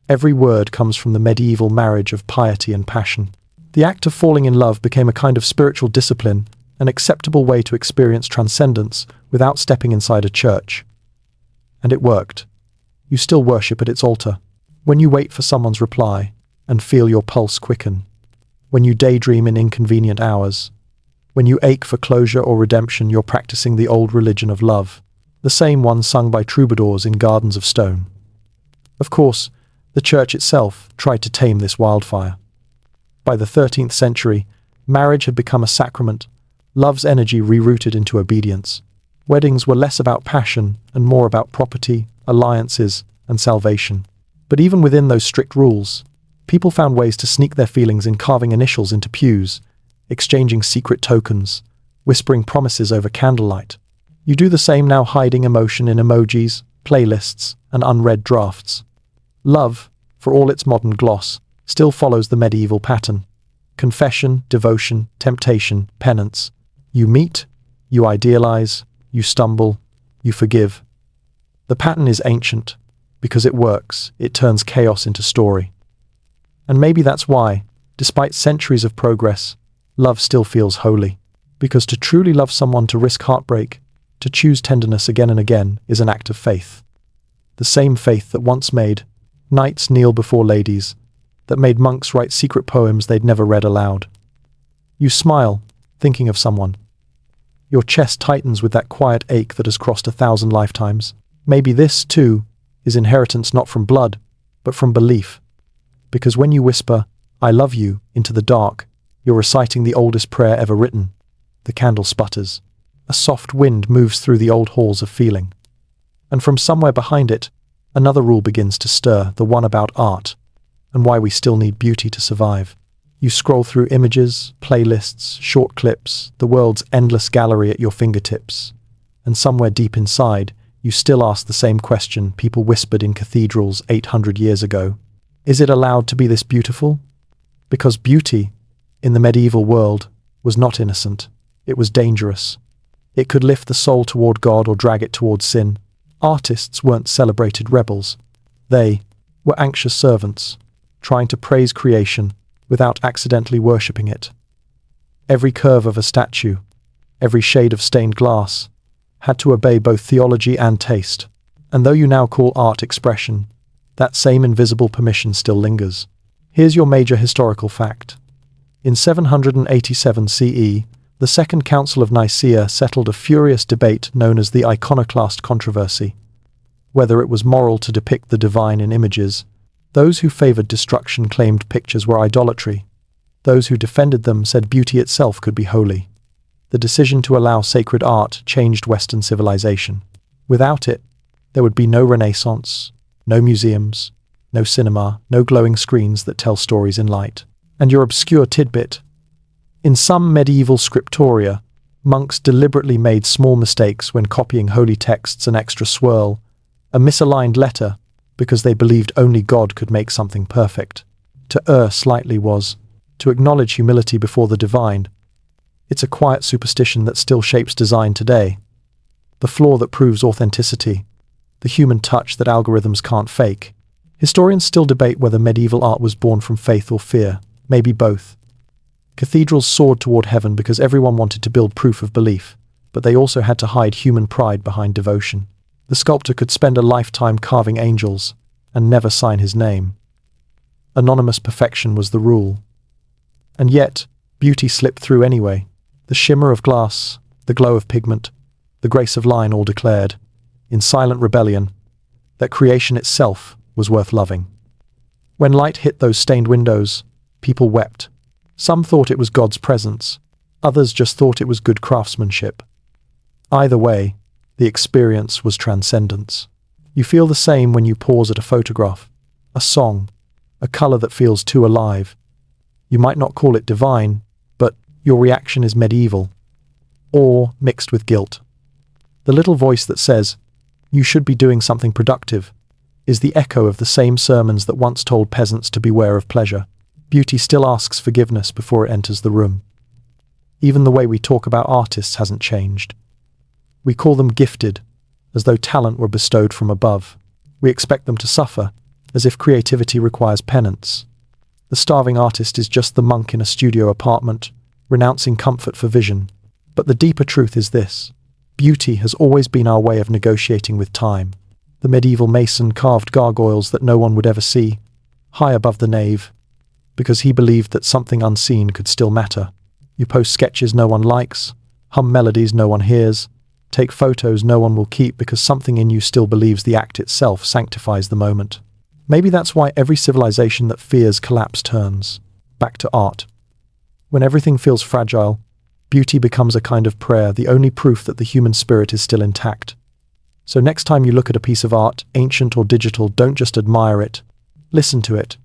A: Every word comes from the medieval marriage of piety and passion. The act of falling in love became a kind of spiritual discipline, an acceptable way to experience transcendence without stepping inside a church. And it worked. You still worship at its altar. When you wait for someone's reply and feel your pulse quicken. When you daydream in inconvenient hours. When you ache for closure or redemption, you're practicing the old religion of love, the same one sung by troubadours in gardens of stone. Of course, the church itself tried to tame this wildfire. By the 13th century, marriage had become a sacrament, love's energy rerouted into obedience. Weddings were less about passion and more about property, alliances, and salvation. But even within those strict rules, people found ways to sneak their feelings in carving initials into pews, exchanging secret tokens, whispering promises over candlelight. You do the same now, hiding emotion in emojis, playlists, and unread drafts. Love, for all its modern gloss, still follows the medieval pattern. Confession, devotion, temptation, penance. You meet, you idealize, you stumble, you forgive. The pattern is ancient. Because it works, it turns chaos into story. And maybe that's why, despite centuries of progress, love still feels holy. Because to truly love someone, to risk heartbreak, to choose tenderness again and again, is an act of faith. The same faith that once made knights kneel before ladies, that made monks write secret poems they'd never read aloud. You smile, thinking of someone. Your chest tightens with that quiet ache that has crossed 1,000 lifetimes. Maybe this, too, is inheritance not from blood, but from belief. Because when you whisper, "I love you," into the dark, you're reciting the oldest prayer ever written. The candle sputters. A soft wind moves through the old halls of feeling. And from somewhere behind it, another rule begins to stir, the one about art, and why we still need beauty to survive. You scroll through images, playlists, short clips, the world's endless gallery at your fingertips, and somewhere deep inside, you still ask the same question people whispered in cathedrals 800 years ago. Is it allowed to be this beautiful? Because beauty, in the medieval world, was not innocent. It was dangerous. It could lift the soul toward God or drag it toward sin. Artists weren't celebrated rebels. They were anxious servants, trying to praise creation without accidentally worshipping it. Every curve of a statue, every shade of stained glass, had to obey both theology and taste. And though you now call art expression, that same invisible permission still lingers. Here's your major historical fact. In 787 CE, the Second Council of Nicaea settled a furious debate known as the iconoclast controversy. Whether it was moral to depict the divine in images, those who favored destruction claimed pictures were idolatry. Those who defended them said beauty itself could be holy. The decision to allow sacred art changed Western civilization. Without it, there would be no Renaissance, no museums, no cinema, no glowing screens that tell stories in light. And your obscure tidbit. In some medieval scriptoria, monks deliberately made small mistakes when copying holy texts an extra swirl, a misaligned letter, because they believed only God could make something perfect. To err slightly was to acknowledge humility before the divine. It's a quiet superstition that still shapes design today. The flaw that proves authenticity, the human touch that algorithms can't fake. Historians still debate whether medieval art was born from faith or fear, maybe both. Cathedrals soared toward heaven because everyone wanted to build proof of belief, but they also had to hide human pride behind devotion. The sculptor could spend a lifetime carving angels and never sign his name. Anonymous perfection was the rule. And yet, beauty slipped through anyway. The shimmer of glass, the glow of pigment, the grace of line all declared, in silent rebellion, that creation itself was worth loving. When light hit those stained windows, people wept. Some thought it was God's presence, others just thought it was good craftsmanship. Either way, the experience was transcendence. You feel the same when you pause at a photograph, a song, a color that feels too alive. You might not call it divine, but your reaction is medieval, or mixed with guilt. The little voice that says, "You should be doing something productive," is the echo of the same sermons that once told peasants to beware of pleasure. Beauty still asks forgiveness before it enters the room. Even the way we talk about artists hasn't changed. We call them gifted, as though talent were bestowed from above. We expect them to suffer, as if creativity requires penance. The starving artist is just the monk in a studio apartment, renouncing comfort for vision. But the deeper truth is this: beauty has always been our way of negotiating with time. The medieval mason carved gargoyles that no one would ever see, high above the nave, because he believed that something unseen could still matter. You post sketches no one likes, hum melodies no one hears, take photos no one will keep because something in you still believes the act itself sanctifies the moment. Maybe that's why every civilization that fears collapse turns back to art. When everything feels fragile, beauty becomes a kind of prayer, the only proof that the human spirit is still intact. So next time you look at a piece of art, ancient or digital, don't just admire it, listen to it.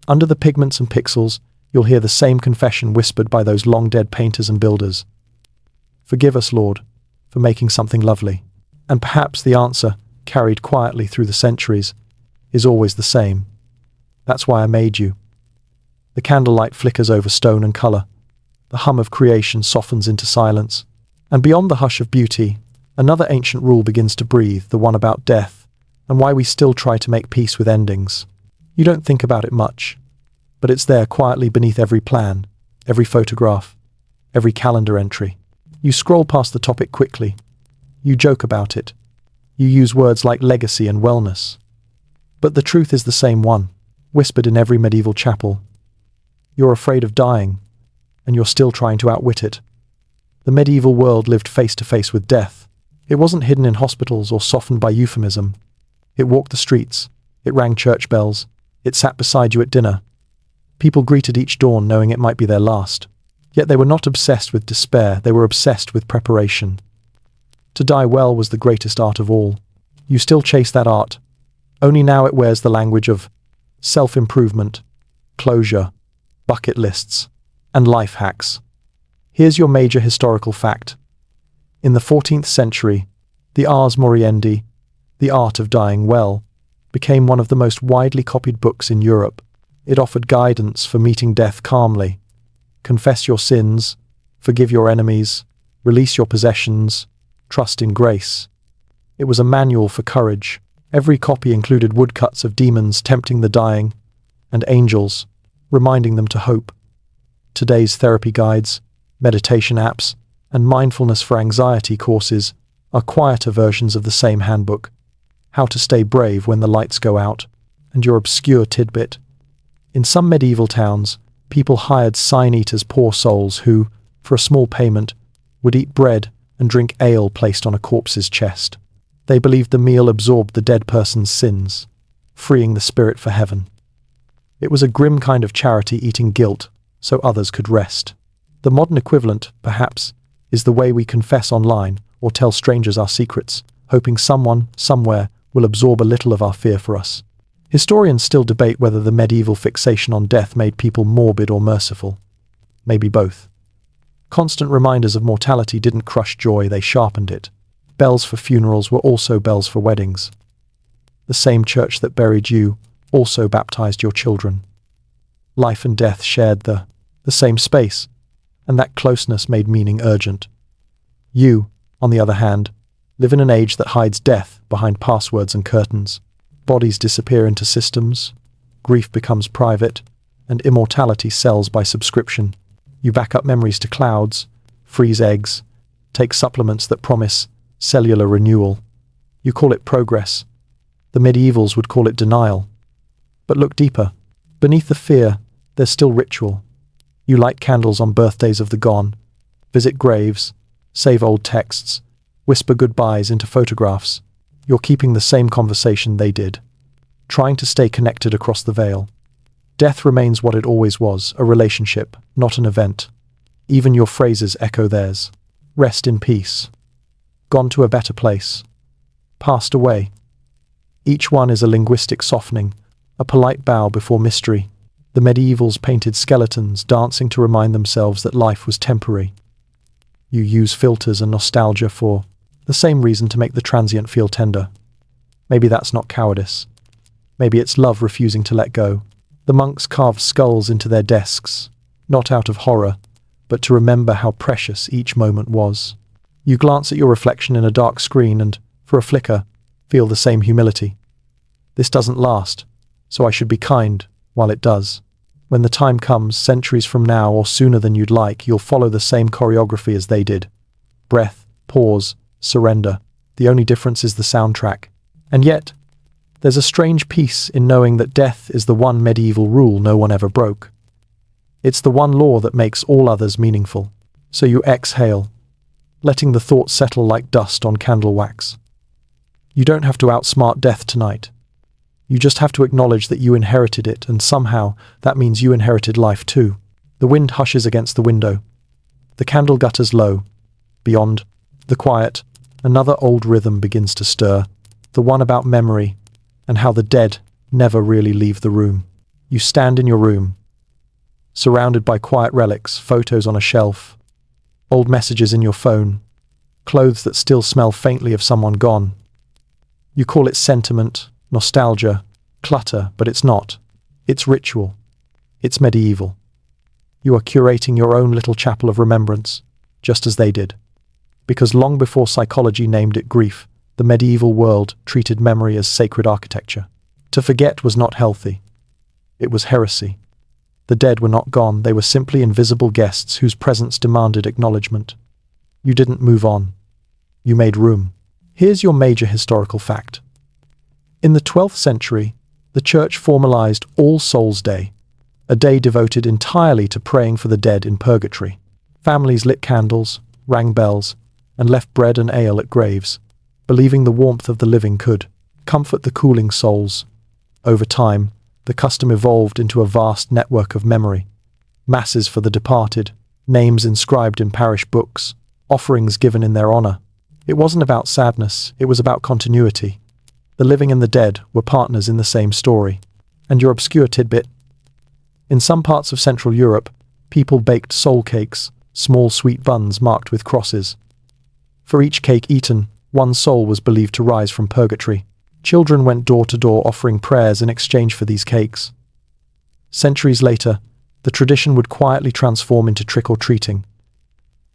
A: Under the pigments and pixels, you'll hear the same confession whispered by those long-dead painters and builders. Forgive us, Lord, for making something lovely. And perhaps the answer, carried quietly through the centuries, is always the same. That's why I made you. The candlelight flickers over stone and color. The hum of creation softens into silence. And beyond the hush of beauty, another ancient rule begins to breathe, the one about death, and why we still try to make peace with endings. You don't think about it much, but it's there quietly beneath every plan, every photograph, every calendar entry. You scroll past the topic quickly. You joke about it. You use words like legacy and wellness. But the truth is the same one, whispered in every medieval chapel. You're afraid of dying, and you're still trying to outwit it. The medieval world lived face to face with death. It wasn't hidden in hospitals or softened by euphemism. It walked the streets. It rang church bells. It sat beside you at dinner. People greeted each dawn knowing it might be their last. Yet they were not obsessed with despair, they were obsessed with preparation. To die well was the greatest art of all. You still chase that art, only now it wears the language of self-improvement, closure, bucket lists, and life hacks. Here's your major historical fact. In the 14th century, the Ars Moriendi, The Art of Dying Well, became one of the most widely copied books in Europe. It offered guidance for meeting death calmly. Confess your sins, forgive your enemies, release your possessions, trust in grace. It was a manual for courage. Every copy included woodcuts of demons tempting the dying, and angels, reminding them to hope. Today's therapy guides, meditation apps, and mindfulness for anxiety courses are quieter versions of the same handbook. How to stay brave when the lights go out, and your obscure tidbit. In some medieval towns, people hired sign-eaters, poor souls who, for a small payment, would eat bread and drink ale placed on a corpse's chest. They believed the meal absorbed the dead person's sins, freeing the spirit for heaven. It was a grim kind of charity, eating guilt, so others could rest. The modern equivalent, perhaps, is the way we confess online or tell strangers our secrets, hoping someone, somewhere, will absorb a little of our fear for us. Historians still debate whether the medieval fixation on death made people morbid or merciful. Maybe both. Constant reminders of mortality didn't crush joy, they sharpened it. Bells for funerals were also bells for weddings. The same church that buried you also baptized your children. Life and death shared the same space, and that closeness made meaning urgent. You, on the other hand, live in an age that hides death behind passwords and curtains. Bodies disappear into systems, grief becomes private, and immortality sells by subscription. You back up memories to clouds, freeze eggs, take supplements that promise cellular renewal. You call it progress. The medievals would call it denial. But look deeper. Beneath the fear, there's still ritual. You light candles on birthdays of the gone, visit graves, save old texts, whisper goodbyes into photographs. You're keeping the same conversation they did, trying to stay connected across the veil. Death remains what it always was, a relationship, not an event. Even your phrases echo theirs. Rest in peace. Gone to a better place. Passed away. Each one is a linguistic softening, a polite bow before mystery. The medievals painted skeletons, dancing to remind themselves that life was temporary. You use filters and nostalgia for the same reason to make the transient feel tender. Maybe that's not cowardice. Maybe it's love refusing to let go. The monks carved skulls into their desks, not out of horror, but to remember how precious each moment was. You glance at your reflection in a dark screen and, for a flicker, feel the same humility. This doesn't last, so I should be kind while it does. When the time comes, centuries from now or sooner than you'd like, you'll follow the same choreography as they did. Breath, pause, surrender. The only difference is the soundtrack. And yet, there's a strange peace in knowing that death is the one medieval rule no one ever broke. It's the one law that makes all others meaningful. So you exhale, letting the thoughts settle like dust on candle wax. You don't have to outsmart death tonight. You just have to acknowledge that you inherited it, and somehow that means you inherited life too. The wind hushes against the window. The candle gutters low. Beyond, the quiet, another old rhythm begins to stir, the one about memory, and how the dead never really leave the room. You stand in your room, surrounded by quiet relics, photos on a shelf, old messages in your phone, clothes that still smell faintly of someone gone. You call it sentiment, nostalgia, clutter, but it's not. It's ritual. It's medieval. You are curating your own little chapel of remembrance, just as they did. Because long before psychology named it grief, the medieval world treated memory as sacred architecture. To forget was not healthy. It was heresy. The dead were not gone, they were simply invisible guests whose presence demanded acknowledgement. You didn't move on. You made room. Here's your major historical fact. In the 12th century, the Church formalized All Souls' Day, a day devoted entirely to praying for the dead in purgatory. Families lit candles, rang bells, and left bread and ale at graves, believing the warmth of the living could comfort the cooling souls. Over time, the custom evolved into a vast network of memory, masses for the departed, names inscribed in parish books, offerings given in their honor. It wasn't about sadness, it was about continuity. The living and the dead were partners in the same story. And your obscure tidbit? In some parts of Central Europe, people baked soul cakes, small sweet buns marked with crosses. For each cake eaten, one soul was believed to rise from purgatory. Children went door to door offering prayers in exchange for these cakes. Centuries later, the tradition would quietly transform into trick-or-treating,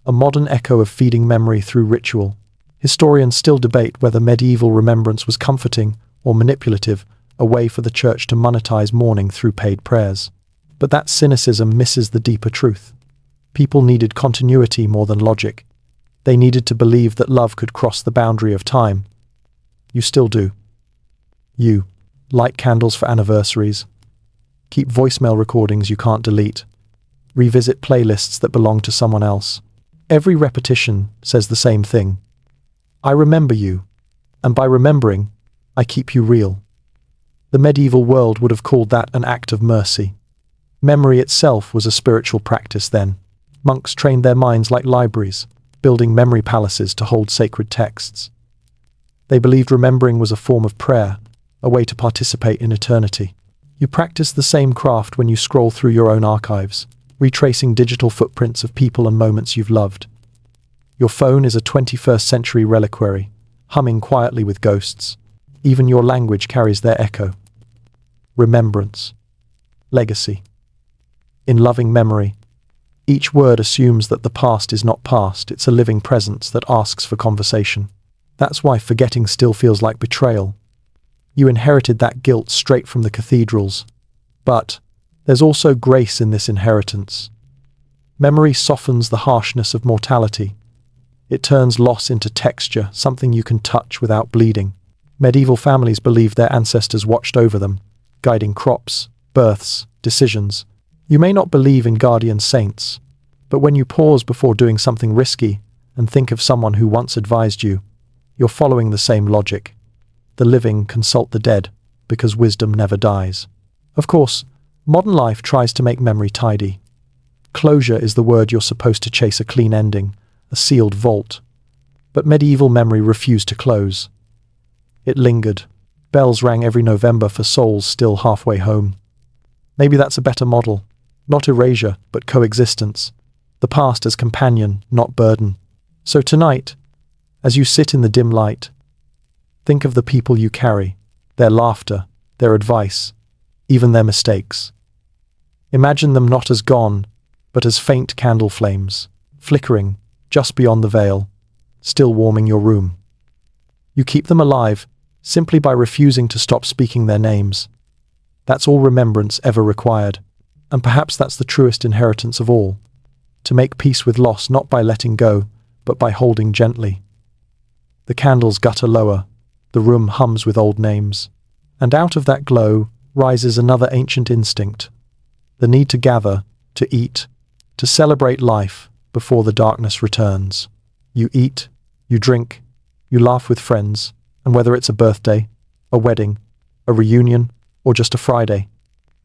A: a modern echo of feeding memory through ritual. Historians still debate whether medieval remembrance was comforting or manipulative, a way for the church to monetize mourning through paid prayers. But that cynicism misses the deeper truth. People needed continuity more than logic. They needed to believe that love could cross the boundary of time. You still do. You light candles for anniversaries, keep voicemail recordings you can't delete, revisit playlists that belong to someone else. Every repetition says the same thing. I remember you, and by remembering, I keep you real. The medieval world would have called that an act of mercy. Memory itself was a spiritual practice then. Monks trained their minds like libraries, building memory palaces to hold sacred texts. They believed remembering was a form of prayer, a way to participate in eternity. You practice the same craft when you scroll through your own archives, retracing digital footprints of people and moments you've loved. Your phone is a 21st century reliquary, humming quietly with ghosts. Even your language carries their echo. Remembrance. Legacy. In loving memory, each word assumes that the past is not past, it's a living presence that asks for conversation. That's why forgetting still feels like betrayal. You inherited that guilt straight from the cathedrals. But there's also grace in this inheritance. Memory softens the harshness of mortality. It turns loss into texture, something you can touch without bleeding. Medieval families believed their ancestors watched over them, guiding crops, births, decisions. You may not believe in guardian saints, but when you pause before doing something risky and think of someone who once advised you, you're following the same logic. The living consult the dead, because wisdom never dies. Of course, modern life tries to make memory tidy. Closure is the word you're supposed to chase a clean ending, a sealed vault. But medieval memory refused to close. It lingered. Bells rang every November for souls still halfway home. Maybe that's a better model. Not erasure, but coexistence. The past as companion, not burden. So tonight, as you sit in the dim light, think of the people you carry, their laughter, their advice, even their mistakes. Imagine them not as gone, but as faint candle flames, flickering just beyond the veil, still warming your room. You keep them alive simply by refusing to stop speaking their names. That's all remembrance ever required, and perhaps that's the truest inheritance of all. To make peace with loss not by letting go, but by holding gently. The candles gutter lower, the room hums with old names, and out of that glow rises another ancient instinct, the need to gather, to eat, to celebrate life before the darkness returns. You eat, you drink, you laugh with friends, and whether it's a birthday, a wedding, a reunion, or just a Friday,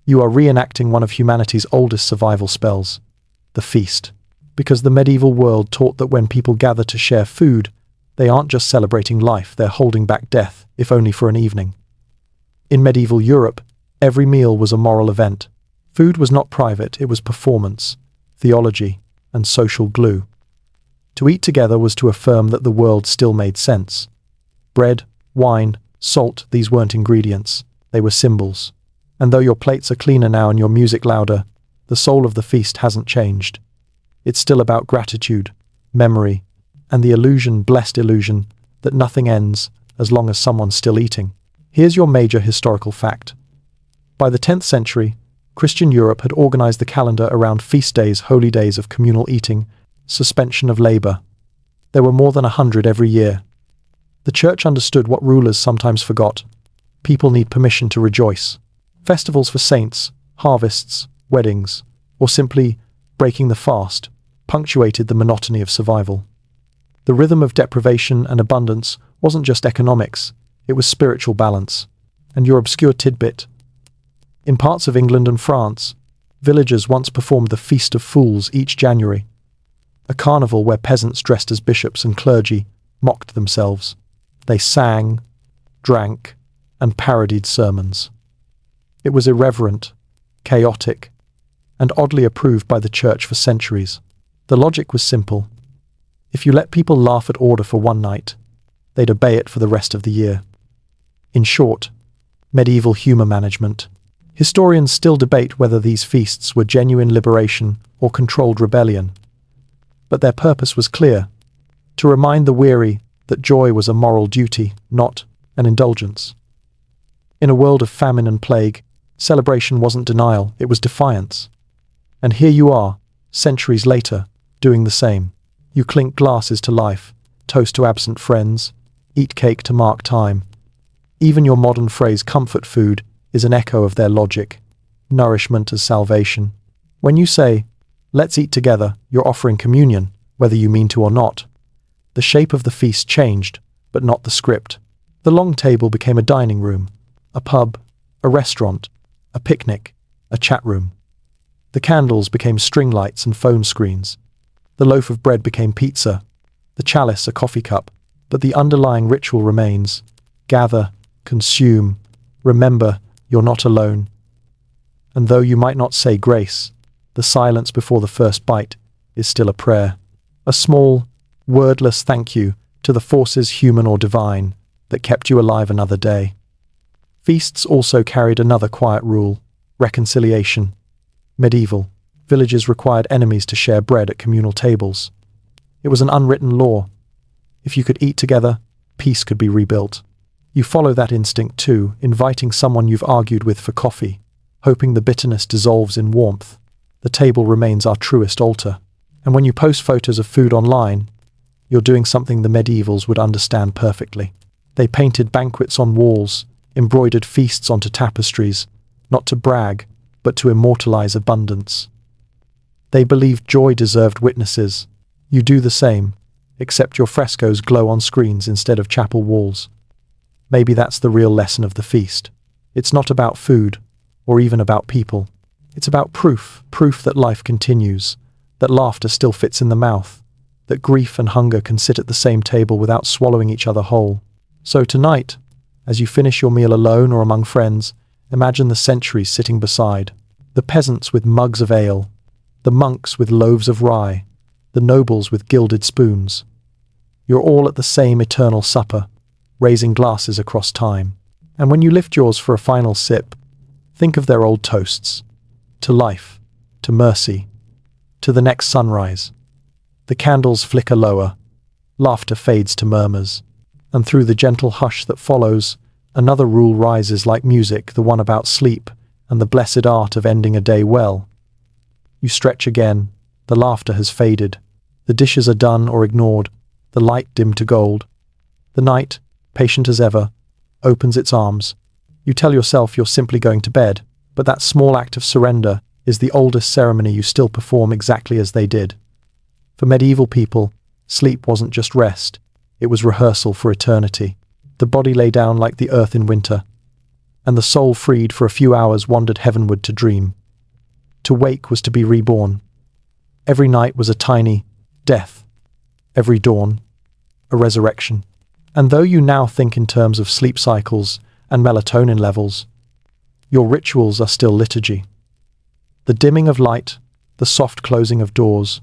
A: you are reenacting one of humanity's oldest survival spells, the feast. Because the medieval world taught that when people gather to share food, they aren't just celebrating life, they're holding back death, if only for an evening. In medieval Europe, every meal was a moral event. Food was not private, it was performance, theology, and social glue. To eat together was to affirm that the world still made sense. Bread, wine, salt, these weren't ingredients, they were symbols. And though your plates are cleaner now and your music louder, the soul of the feast hasn't changed. It's still about gratitude, memory, and the illusion, blessed illusion, that nothing ends as long as someone's still eating. Here's your major historical fact. By the 10th century, Christian Europe had organized the calendar around feast days, holy days of communal eating, suspension of labor. There were more than 100 every year. The church understood what rulers sometimes forgot. People need permission to rejoice. Festivals for saints, harvests, weddings, or simply breaking the fast, punctuated the monotony of survival. The rhythm of deprivation and abundance wasn't just economics, it was spiritual balance. And your obscure tidbit. In parts of England and France, villagers once performed the Feast of Fools each January, a carnival where peasants dressed as bishops and clergy mocked themselves. They sang, drank, and parodied sermons. It was irreverent, chaotic, and oddly approved by the church for centuries. The logic was simple. If you let people laugh at order for one night, they'd obey it for the rest of the year. In short, medieval humor management. Historians still debate whether these feasts were genuine liberation or controlled rebellion. But their purpose was clear: to remind the weary that joy was a moral duty, not an indulgence. In a world of famine and plague, celebration wasn't denial, it was defiance. And here you are, centuries later, doing the same. You clink glasses to life, toast to absent friends, eat cake to mark time. Even your modern phrase comfort food is an echo of their logic. Nourishment as salvation. When you say, let's eat together, you're offering communion, whether you mean to or not. The shape of the feast changed, but not the script. The long table became a dining room, a pub, a restaurant, a picnic, a chat room. The candles became string lights and phone screens. The loaf of bread became pizza, the chalice a coffee cup, but the underlying ritual remains. Gather, consume, remember you're not alone. And though you might not say grace, the silence before the first bite is still a prayer. A small, wordless thank you to the forces, human or divine, that kept you alive another day. Feasts also carried another quiet rule: reconciliation. Medieval villages required enemies to share bread at communal tables. It was an unwritten law. If you could eat together, peace could be rebuilt. You follow that instinct too, inviting someone you've argued with for coffee, hoping the bitterness dissolves in warmth. The table remains our truest altar. And when you post photos of food online, you're doing something the medievals would understand perfectly. They painted banquets on walls, embroidered feasts onto tapestries, not to brag, but to immortalize abundance. They believed joy deserved witnesses. You do the same, except your frescoes glow on screens instead of chapel walls. Maybe that's the real lesson of the feast. It's not about food, or even about people. It's about proof that life continues, that laughter still fits in the mouth, that grief and hunger can sit at the same table without swallowing each other whole. So tonight, as you finish your meal alone or among friends, imagine the centuries sitting beside, the peasants with mugs of ale, the monks with loaves of rye, the nobles with gilded spoons. You're all at the same eternal supper, raising glasses across time. And when you lift yours for a final sip, think of their old toasts. To life, to mercy, to the next sunrise. The candles flicker lower, laughter fades to murmurs, and through the gentle hush that follows, another rule rises like music, the one about sleep and the blessed art of ending a day well. You stretch again, the laughter has faded, the dishes are done or ignored, the light dimmed to gold. The night, patient as ever, opens its arms. You tell yourself you're simply going to bed, but that small act of surrender is the oldest ceremony you still perform exactly as they did. For medieval people, sleep wasn't just rest, it was rehearsal for eternity. The body lay down like the earth in winter, and the soul, freed for a few hours, wandered heavenward to dream. To wake was to be reborn. Every night was a tiny death, every dawn a resurrection. And though you now think in terms of sleep cycles and melatonin levels, your rituals are still liturgy. The dimming of light, the soft closing of doors,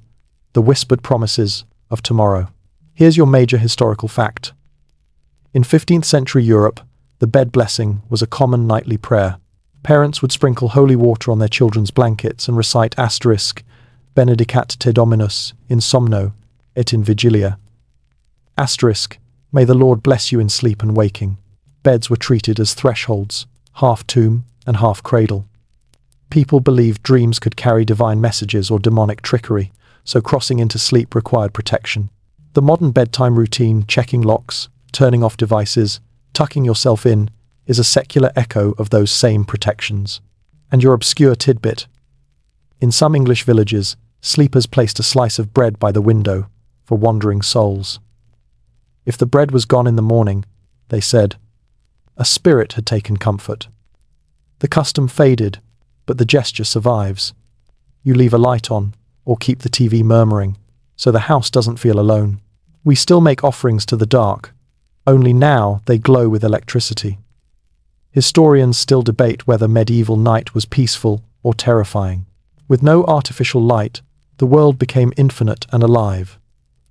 A: the whispered promises of tomorrow. Here's your major historical fact. In 15th century Europe, the bed blessing was a common nightly prayer. Parents would sprinkle holy water on their children's blankets and recite asterisk, Benedicat te Dominus, in somno, et in vigilia. Asterisk, may the Lord bless you in sleep and waking. Beds were treated as thresholds, half tomb and half cradle. People believed dreams could carry divine messages or demonic trickery, so crossing into sleep required protection. The modern bedtime routine, checking locks, turning off devices, tucking yourself in, is a secular echo of those same protections. And your obscure tidbit. In some English villages, sleepers placed a slice of bread by the window for wandering souls. If the bread was gone in the morning, they said, a spirit had taken comfort. The custom faded, but the gesture survives. You leave a light on, or keep the TV murmuring. so the house doesn't feel alone. We still make offerings to the dark, only now they glow with electricity. Historians still debate whether medieval night was peaceful or terrifying. With no artificial light, the world became infinite and alive.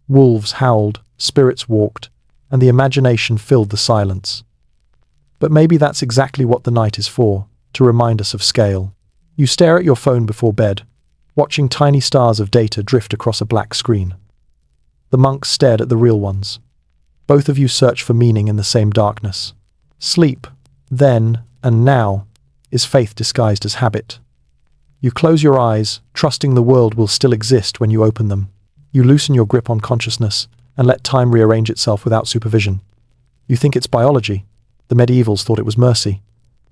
A: Wolves howled, spirits walked, and the imagination filled the silence. But maybe that's exactly what the night is for, to remind us of scale. You stare at your phone before bed, watching tiny stars of data drift across a black screen. The monks stared at the real ones. Both of you search for meaning in the same darkness. Sleep, then and now, is faith disguised as habit. You close your eyes, trusting the world will still exist when you open them. You loosen your grip on consciousness and let time rearrange itself without supervision. You think it's biology. The medievals thought it was mercy.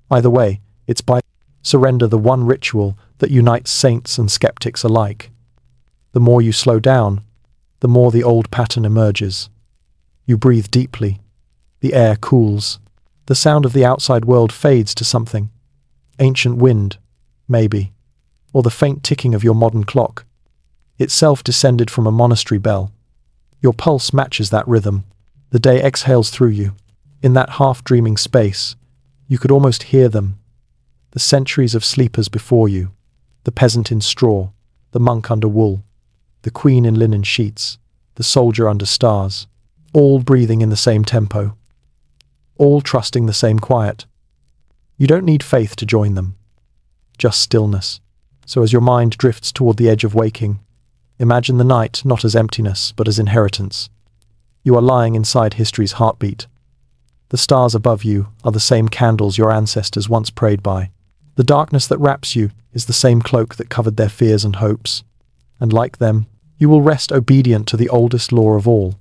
A: Either way, it's by surrender, the one ritual that unites saints and skeptics alike. The more you slow down, the more the old pattern emerges. You breathe deeply. The air cools. The sound of the outside world fades to something. Ancient wind, maybe. Or the faint ticking of your modern clock. Itself descended from a monastery bell. Your pulse matches that rhythm. The day exhales through you. In that half-dreaming space, you could almost hear them. The centuries of sleepers before you. The peasant in straw. The monk under wool. The queen in linen sheets. The soldier under stars. All breathing in the same tempo. All trusting the same quiet. You don't need faith to join them. Just stillness. So as your mind drifts toward the edge of waking, imagine the night not as emptiness, but as inheritance. You are lying inside history's heartbeat. The stars above you are the same candles your ancestors once prayed by. The darkness that wraps you is the same cloak that covered their fears and hopes. And like them, you will rest obedient to the oldest law of all.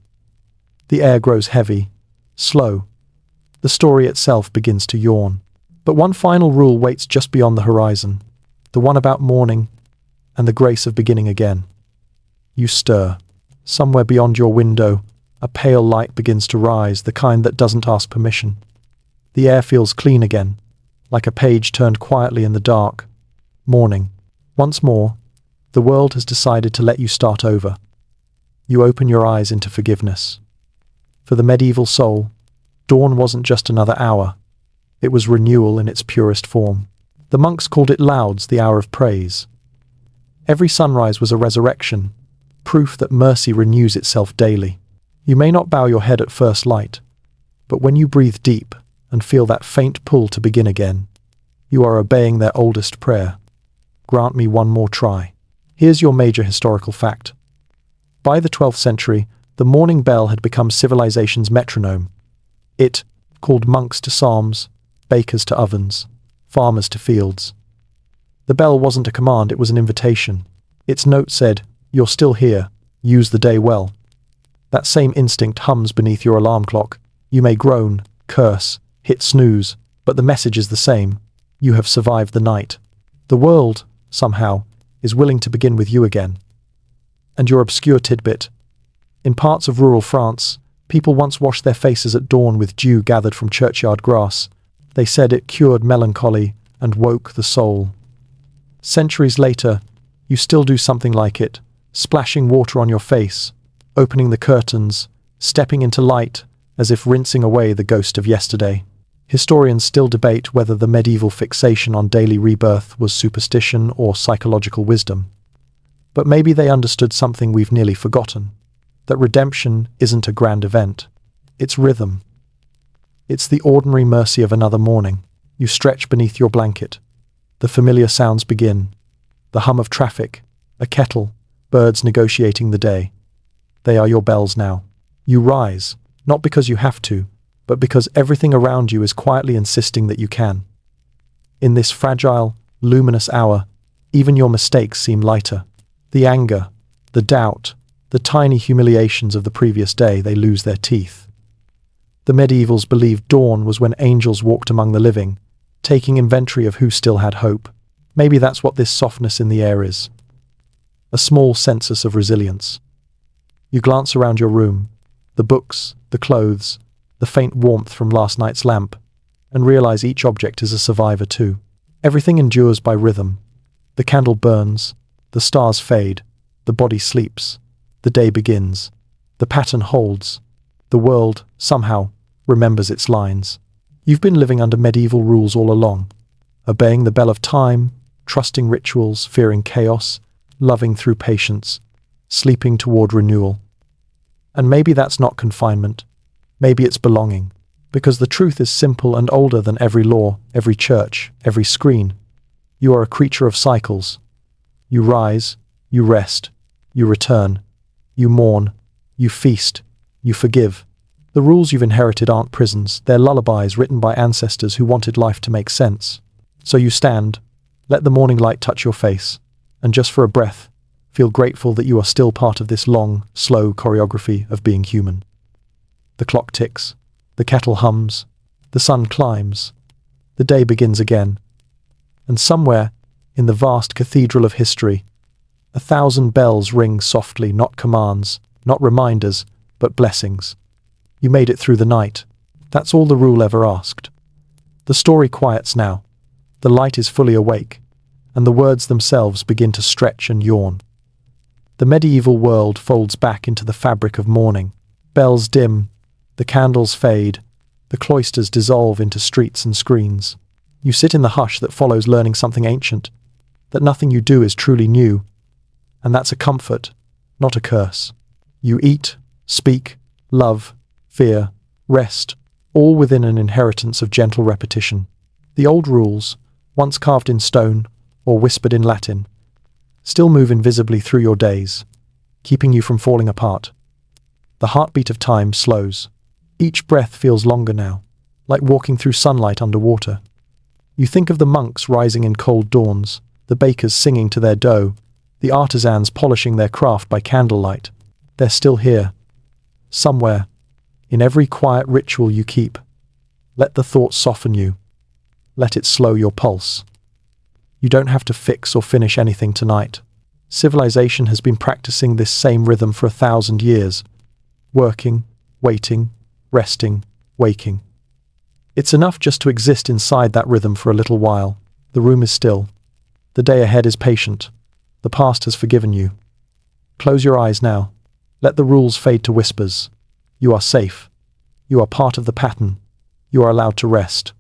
A: The air grows heavy, slow. The story itself begins to yawn. But one final rule waits just beyond the horizon. The one about morning and the grace of beginning again. You stir. Somewhere beyond your window, a pale light begins to rise, the kind that doesn't ask permission. The air feels clean again, like a page turned quietly in the dark. Morning. Once more, the world has decided to let you start over. You open your eyes into forgiveness. For the medieval soul, dawn wasn't just another hour. It was renewal in its purest form. The monks called it lauds, the hour of praise. Every sunrise was a resurrection, proof that mercy renews itself daily. You may not bow your head at first light, but when you breathe deep and feel that faint pull to begin again, you are obeying their oldest prayer. Grant me one more try. Here's your major historical fact. By the 12th century, the morning bell had become civilization's metronome. It called monks to psalms, bakers to ovens, farmers to fields. The bell wasn't a command, it was an invitation. Its note said, "You're still here, use the day well." That same instinct hums beneath your alarm clock. You may groan, curse, hit snooze, but the message is the same. You have survived the night. The world, somehow, is willing to begin with you again. And your obscure tidbit. In parts of rural France, people once washed their faces at dawn with dew gathered from churchyard grass. They said it cured melancholy and woke the soul. Centuries later, you still do something like it, splashing water on your face, opening the curtains, stepping into light, as if rinsing away the ghost of yesterday. Historians still debate whether the medieval fixation on daily rebirth was superstition or psychological wisdom. But maybe they understood something we've nearly forgotten. That redemption isn't a grand event. It's rhythm. It's the ordinary mercy of another morning. You stretch beneath your blanket. The familiar sounds begin. The hum of traffic, a kettle, birds negotiating the day. They are your bells now. You rise, not because you have to, but because everything around you is quietly insisting that you can. In this fragile, luminous hour, even your mistakes seem lighter. The anger, the doubt, the tiny humiliations of the previous day, they lose their teeth. The medievals believed dawn was when angels walked among the living, taking inventory of who still had hope. Maybe that's what this softness in the air is. A small census of resilience. You glance around your room, the books, the clothes, the faint warmth from last night's lamp, and realize each object is a survivor too. Everything endures by rhythm. The candle burns, the stars fade, the body sleeps, The day begins. The pattern holds. The world, somehow, remembers its lines. You've been living under medieval rules all along, obeying the bell of time, trusting rituals, fearing chaos, loving through patience, sleeping toward renewal. And maybe that's not confinement. Maybe it's belonging. Because the truth is simple and older than every law, every church, every screen. You are a creature of cycles. You rise, you rest, you return, you mourn, you feast, you forgive. The rules you've inherited aren't prisons, they're lullabies written by ancestors who wanted life to make sense. So you stand, let the morning light touch your face, and just for a breath, feel grateful that you are still part of this long, slow choreography of being human. The clock ticks, the kettle hums, the sun climbs, the day begins again. And somewhere, in the vast cathedral of history, 1,000 bells ring softly, not commands, not reminders, but blessings. You made it through the night. That's all the rule ever asked. The story quiets now. The light is fully awake, and the words themselves begin to stretch and yawn. The medieval world folds back into the fabric of morning. Bells dim, the candles fade, the cloisters dissolve into streets and screens. You sit in the hush that follows learning something ancient, that nothing you do is truly new, and that's a comfort, not a curse. You eat, speak, love, fear, rest, all within an inheritance of gentle repetition. The old rules, once carved in stone or whispered in Latin, still move invisibly through your days, keeping you from falling apart. The heartbeat of time slows. Each breath feels longer now, like walking through sunlight underwater. You think of the monks rising in cold dawns, the bakers singing to their dough, the artisans polishing their craft by candlelight. They're still here, somewhere, in every quiet ritual you keep. Let the thought soften you. Let it slow your pulse. You don't have to fix or finish anything tonight. Civilization has been practicing this same rhythm for 1,000 years. Working, waiting, resting, waking. It's enough just to exist inside that rhythm for a little while. The room is still. The day ahead is patient. The past has forgiven you. Close your eyes now. Let the rules fade to whispers. You are safe. You are part of the pattern. You are allowed to rest.